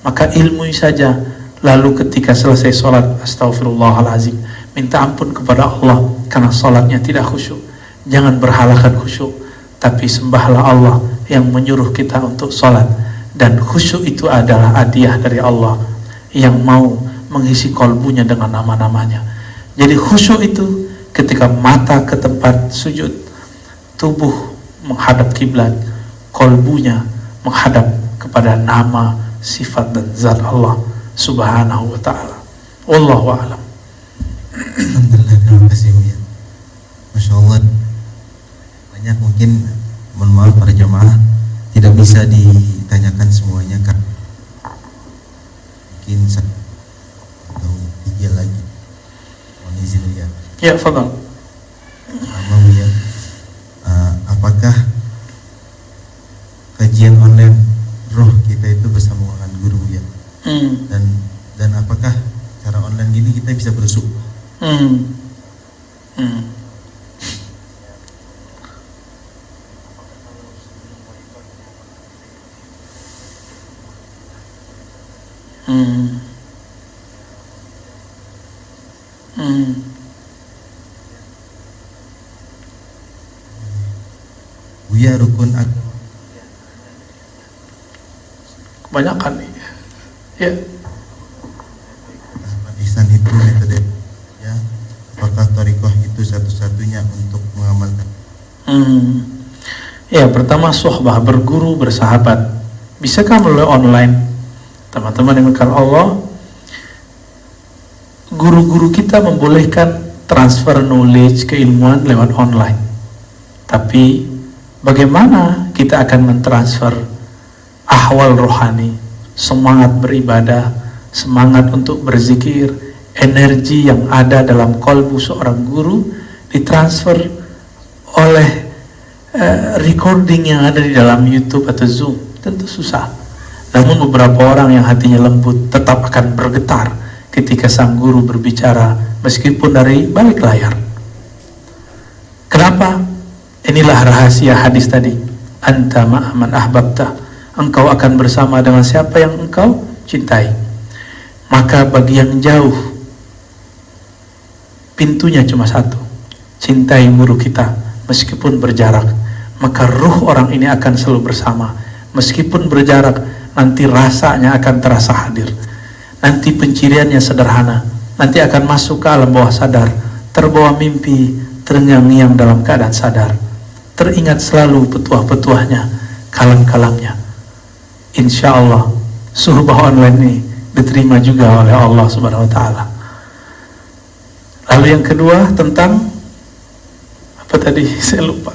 maka ilmui saja. Lalu ketika selesai sholat, astagfirullahalazim, minta ampun kepada Allah karena sholatnya tidak khusyuk. Jangan berhalakan khusyuk, tapi sembahlah Allah yang menyuruh kita untuk sholat. Dan khusyuk itu adalah hadiah dari Allah yang mau mengisi kolbunya dengan nama-namanya. Jadi khusyuk itu ketika mata ke tempat sujud, tubuh menghadap kiblat, kolbunya menghadap kepada nama, sifat dan zat Allah subhanahu wa ta'ala. Wallahu a'lam. Alhamdulillah, terima kasih Buya. Masya Allah, banyak mungkin, mohon maaf para jamaah, tidak bisa ditanyakan semuanya kan. Mungkin atau 3 lagi. Mohon izin ya. Ya, fadal. Pertama Buya, apakah kajian online roh kita itu bersama dengan guru Buya? Dan apakah cara online gini kita bisa bersuh? Buya, rukun kebanyakan nih. Ya. tahapan ihsan itu metode ya, apakah thariqah itu satu-satunya untuk mengamalkan? Ya, pertama suhbah, berguru, bersahabat. Bisakah melalui online? Teman-teman yang dimuliakan Allah, guru-guru kita membolehkan transfer knowledge, keilmuan lewat online. Tapi bagaimana kita akan mentransfer ahwal rohani, semangat beribadah, semangat untuk berzikir, energi yang ada dalam kolbu seorang guru ditransfer oleh recording yang ada di dalam YouTube atau Zoom? Tentu susah. Namun beberapa orang yang hatinya lembut tetap akan bergetar ketika sang guru berbicara meskipun dari balik layar. Kenapa? Inilah rahasia hadis tadi. Anta ma'aman ahbabta. Engkau akan bersama dengan siapa yang engkau cintai. Maka bagi yang jauh, pintunya cuma satu. Cintai guru kita meskipun berjarak. Maka ruh orang ini akan selalu bersama. Meskipun berjarak, nanti rasanya akan terasa hadir. Nanti penciriannya sederhana. Nanti akan masuk ke alam bawah sadar, terbawa mimpi, terngiang-ngiang dalam keadaan sadar. Teringat selalu petuah-petuahnya, kalam-kalamnya. Insya Allah suhbah online ini diterima juga oleh Allah Subhanahu wa ta'ala. Lalu yang kedua tentang apa tadi? Saya lupa.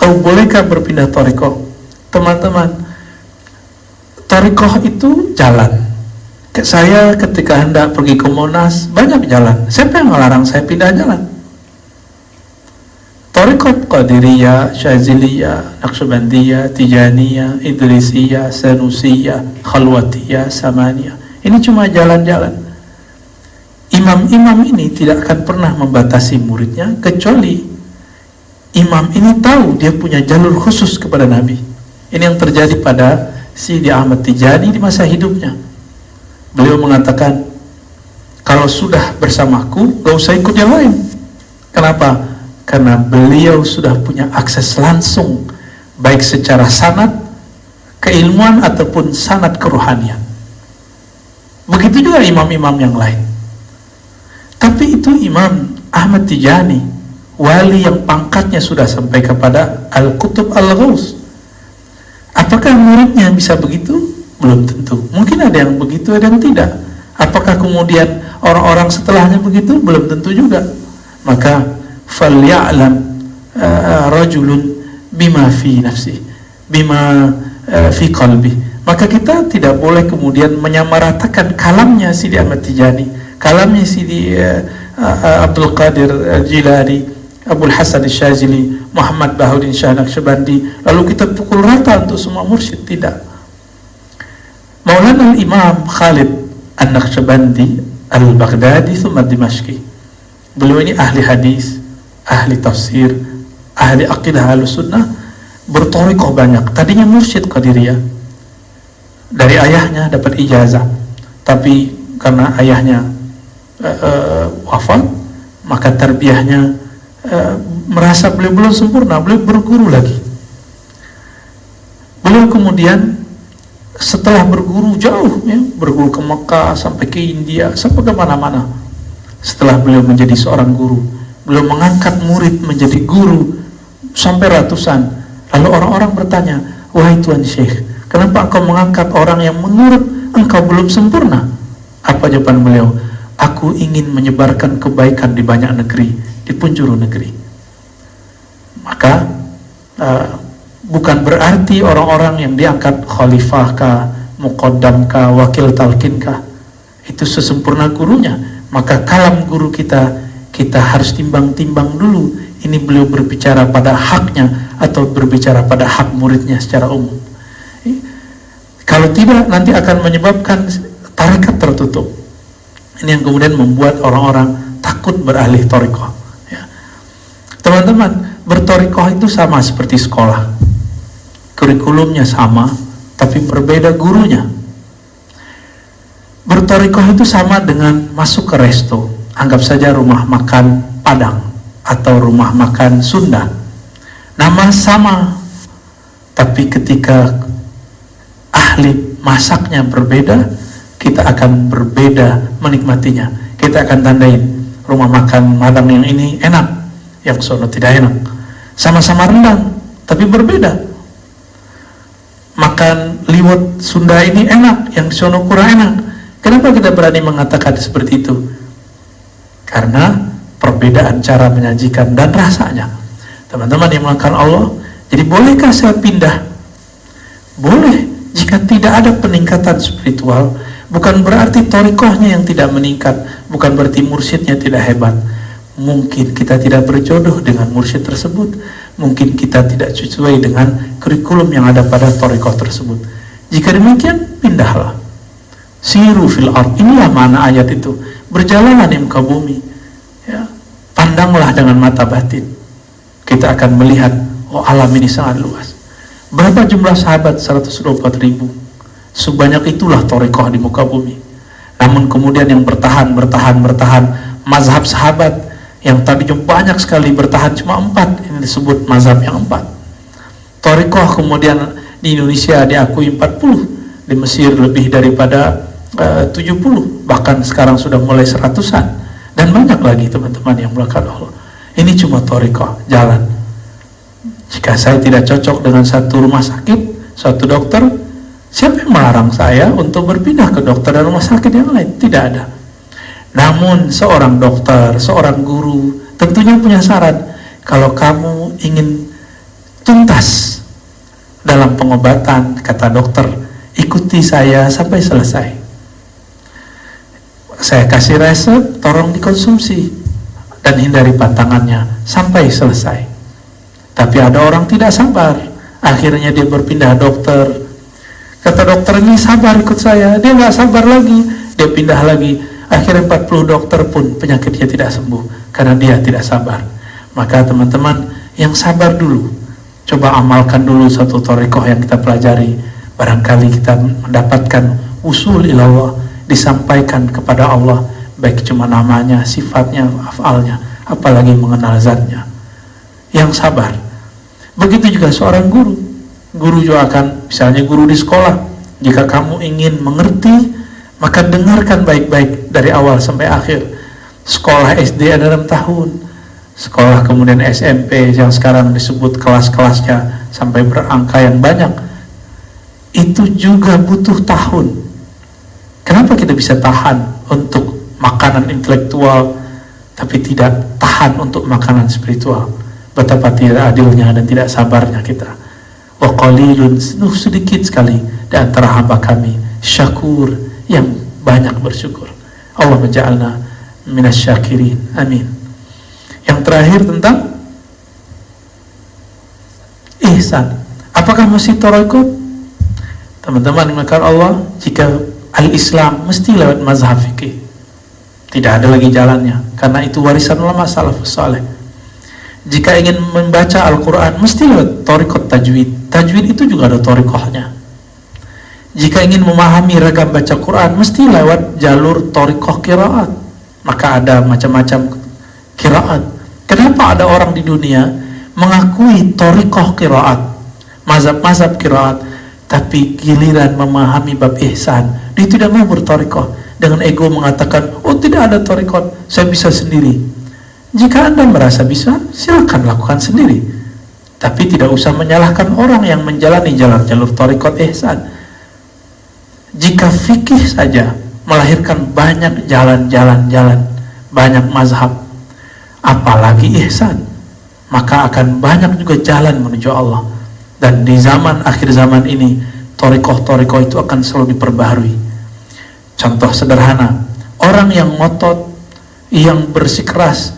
Bolehkah berpindah thariqah? Teman-teman, thariqah itu jalan. Saya ketika hendak pergi ke Monas, banyak jalan. Siapa yang melarang saya pindah jalan? Thariqat Qadiriyah, Syaziliyah, Naqsyabandiyah, Tijaniyah, Idrisiyah, Sanusiyah, Khalwatiyah, Samaniyah. Ini cuma jalan-jalan. Imam-imam ini tidak akan pernah membatasi muridnya, kecuali imam ini tahu dia punya jalur khusus kepada Nabi. Ini yang terjadi pada Sidi Ahmad Tijani di masa hidupnya. Beliau mengatakan, kalau sudah bersamaku, gak usah ikut yang lain. Kenapa? Karena beliau sudah punya akses langsung, baik secara sanad keilmuan ataupun sanad kerohanian. Begitu juga imam-imam yang lain. Tapi itu Imam Ahmad Tijani, wali yang pangkatnya sudah sampai kepada Al-Qutub Al-Ghaus. Apakah muridnya bisa begitu? Belum tentu. Mungkin ada yang begitu, ada yang tidak. Apakah kemudian orang-orang setelahnya begitu? Belum tentu juga. Maka falya'lam rajulun bima fi nafsi, bima fi qalbi. Maka kita tidak boleh kemudian menyamaratakan kalamnya Sidi Ahmad Tijani, kalamnya Sidi Abdul Qadir Jilani, Abdul Hasan Syazili, Muhammad Bahaudin Shah Naqsyabandi, lalu kita pukul rata untuk semua mursyid. Tidak. Maulana Imam Khalid An-Naqsyabandi Al-Baghdadi thumma Dimashqi, beliau ini ahli hadis, ahli tafsir, ahli aqidah Ahlussunnah, berthariqah banyak. Tadinya mursyid Qadiriyah, dari ayahnya dapat ijazah, tapi karena ayahnya wafat, maka tarbiyahnya merasa beliau belum sempurna, beliau berguru lagi. Beliau kemudian setelah berguru jauh, ya, berguru ke Mekah, sampai ke India, sampai ke mana-mana. Setelah beliau menjadi seorang guru, beliau mengangkat murid menjadi guru sampai ratusan. Lalu orang-orang bertanya, wahai Tuan Syekh, kenapa engkau mengangkat orang yang menurut engkau belum sempurna? Apa jawaban beliau? Aku ingin menyebarkan kebaikan di banyak negeri, di penjuru negeri. Maka bukan berarti orang-orang yang diangkat khalifah kah, muqaddam kah, wakil talqin kah, itu sesempurna gurunya. Maka kalam guru kita harus timbang-timbang dulu, ini beliau berbicara pada haknya atau berbicara pada hak muridnya secara umum. Kalau tidak, nanti akan menyebabkan tarekat tertutup. Ini yang kemudian membuat orang-orang takut beralih thariqah. Ya. Teman-teman, berthariqah itu sama seperti sekolah. Kurikulumnya sama, tapi berbeda gurunya. Berthariqah itu sama dengan masuk ke resto. Anggap saja rumah makan Padang atau rumah makan Sunda. Nama sama, tapi ketika ahli masaknya berbeda, kita akan berbeda menikmatinya. Kita akan tandain rumah makan Padang yang ini enak, yang sono tidak enak. Sama-sama rendang, tapi berbeda. Makan liwet Sunda ini enak, yang sono kurang enak. Kenapa kita berani mengatakan seperti itu? Karena perbedaan cara menyajikan dan rasanya. Teman-teman yang melakukan Allah, jadi bolehkah saya pindah? Boleh. Jika tidak ada peningkatan spiritual, bukan berarti thariqahnya yang tidak meningkat, bukan berarti mursyidnya tidak hebat. Mungkin kita tidak berjodoh dengan mursyid tersebut, mungkin kita tidak sesuai dengan kurikulum yang ada pada thariqah tersebut. Jika demikian, pindahlah. Siru fil ard, inilah mana ayat itu. Berjalanlah di muka bumi, ya. Pandanglah dengan mata batin. Kita akan melihat, oh alam ini sangat luas. Berapa jumlah sahabat? 124.000. Sebanyak itulah thariqah di muka bumi. Namun kemudian yang bertahan, mazhab sahabat yang tadinya banyak sekali bertahan cuma 4, ini disebut mazhab yang 4. Thariqah kemudian di Indonesia diakui 40, di Mesir lebih daripada 70, bahkan sekarang sudah mulai 100-an, dan banyak lagi teman-teman yang melakukan Allah. Ini cuma thariqah, jalan. Jika saya tidak cocok dengan satu rumah sakit, satu dokter, siapa yang melarang saya untuk berpindah ke dokter dan rumah sakit yang lain? Tidak ada. Namun seorang dokter, seorang guru tentunya punya syarat. Kalau kamu ingin tuntas dalam pengobatan, kata dokter, ikuti saya sampai selesai. Saya kasih resep, tolong dikonsumsi dan hindari pantangannya sampai selesai. Tapi ada orang tidak sabar, akhirnya dia berpindah dokter. Kata dokter ini, sabar ikut saya. Dia nggak sabar lagi, dia pindah lagi. Akhirnya 40 dokter pun penyakitnya tidak sembuh karena dia tidak sabar. Maka teman-teman yang sabar dulu, coba amalkan dulu satu thariqah yang kita pelajari. Barangkali kita mendapatkan usul ilallah, disampaikan kepada Allah, baik cuma namanya, sifatnya, afalnya, apalagi mengenal zatnya. Yang sabar. Begitu juga seorang guru. Guru juga akan, misalnya guru di sekolah, jika kamu ingin mengerti, maka dengarkan baik-baik dari awal sampai akhir. Sekolah SD ada 6 tahun, sekolah kemudian SMP yang sekarang disebut kelas-kelasnya sampai berangka yang banyak, itu juga butuh tahun. Kenapa kita bisa tahan untuk makanan intelektual tapi tidak tahan untuk makanan spiritual? Betapa tidak adilnya dan tidak sabarnya kita. Wa qalilun, sedikit sekali di antara hamba kami syakur, yang banyak bersyukur. Allah menja'alna minasyakirin, amin. Yang terakhir tentang ihsan. Apakah mesti tarekat? Teman-teman dimakan Allah, jika al-Islam mesti lewat mazhab fikih, tidak ada lagi jalannya, karena itu warisan ulama salafus saleh. Jika ingin membaca Al-Quran mesti lewat tarekat tajwid. Tajwid itu juga ada tarekahnya. Jika ingin memahami ragam baca Quran mesti lewat jalur tarekah qiraat. Maka ada macam-macam qiraat. Kenapa ada orang di dunia mengakui tarekah qiraat, mazhab-mazhab qiraat, tapi giliran memahami bab ihsan dia tidak mau bertarekah, dengan ego mengatakan, oh tidak ada tarekah, saya bisa sendiri. Jika Anda merasa bisa, silakan lakukan sendiri, tapi tidak usah menyalahkan orang yang menjalani jalur tarekat ihsan. Jika fikih saja melahirkan banyak jalan-jalan, banyak mazhab, apalagi ihsan, maka akan banyak juga jalan menuju Allah. Dan di zaman akhir zaman ini, tarekat itu akan selalu diperbaharui. Contoh sederhana, orang yang ngotot, yang bersikeras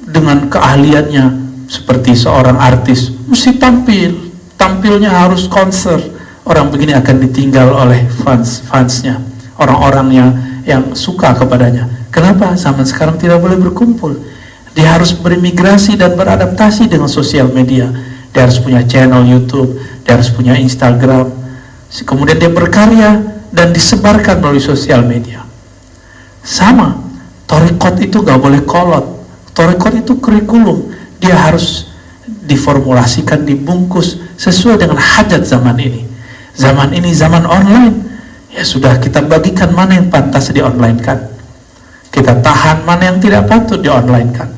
dengan keahliannya seperti seorang artis, mesti tampilnya harus konser. Orang begini akan ditinggal oleh fansnya, orang-orang yang suka kepadanya. Kenapa? Zaman sekarang tidak boleh berkumpul. Dia harus berimigrasi dan beradaptasi dengan sosial media. Dia harus punya channel YouTube, dia harus punya Instagram. Kemudian dia berkarya dan disebarkan melalui sosial media. Sama, tarekat itu gak boleh kolot. Tarekat itu kurikulum, dia harus diformulasikan, dibungkus sesuai dengan hajat zaman ini. Zaman ini zaman online, ya sudah kita bagikan mana yang pantas di online kan, kita tahan mana yang tidak patut di online kan.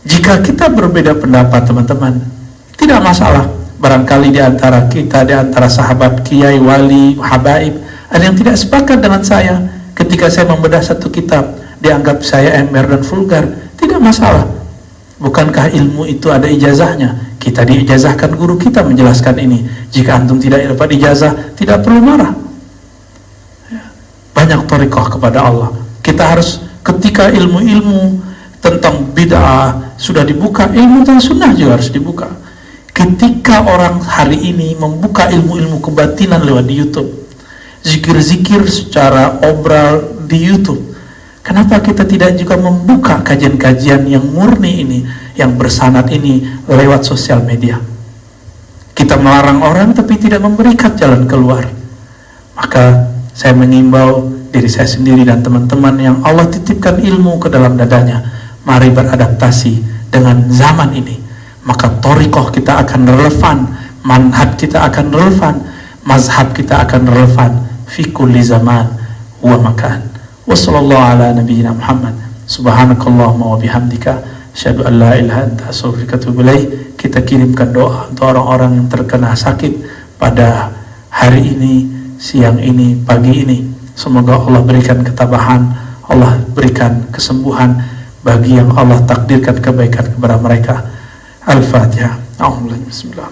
Jika kita berbeda pendapat teman-teman, tidak masalah. Barangkali di antara kita, di antara sahabat, kiai, wali, habaib, ada yang tidak sepakat dengan saya. Ketika saya membedah satu kitab, dianggap saya ember dan vulgar, tidak masalah. Bukankah ilmu itu ada ijazahnya? Kita diijazahkan guru kita menjelaskan ini. Jika antum tidak dapat ijazah, tidak perlu marah. Banyak tarekah kepada Allah. Kita harus, ketika ilmu-ilmu tentang bid'ah sudah dibuka, ilmu tentang sunnah juga harus dibuka. Ketika orang hari ini membuka ilmu-ilmu kebatinan lewat di YouTube, zikir-zikir secara obral di YouTube, kenapa kita tidak juga membuka kajian-kajian yang murni ini, yang bersanad ini lewat sosial media? Kita melarang orang tapi tidak memberikan jalan keluar. Maka saya mengimbau diri saya sendiri dan teman-teman yang Allah titipkan ilmu ke dalam dadanya, mari beradaptasi dengan zaman ini. Maka thariqah kita akan relevan, manhaj kita akan relevan, mazhab kita akan relevan fi kulli zaman wa makan. Wa sallallahu ala nabiyyina Muhammad. Subhanakallahumma wa bihamdika asyhadu an la ilaha illa anta astaghfiruka wa atubu ilaik. Kita kirimkan doa untuk orang-orang yang terkena sakit pada hari ini, siang ini, pagi ini. Semoga Allah berikan ketabahan, Allah berikan kesembuhan bagi yang Allah takdirkan kebaikan kepada mereka. Al-Fatihah. A'udzubillahi bismillah.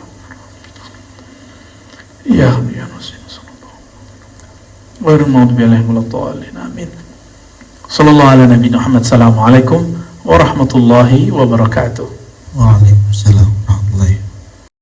Ya Amin. Sallallahu ala nabi Muhammad. Assalamualaikum warahmatullahi wabarakatuh. Waalaikumsalam.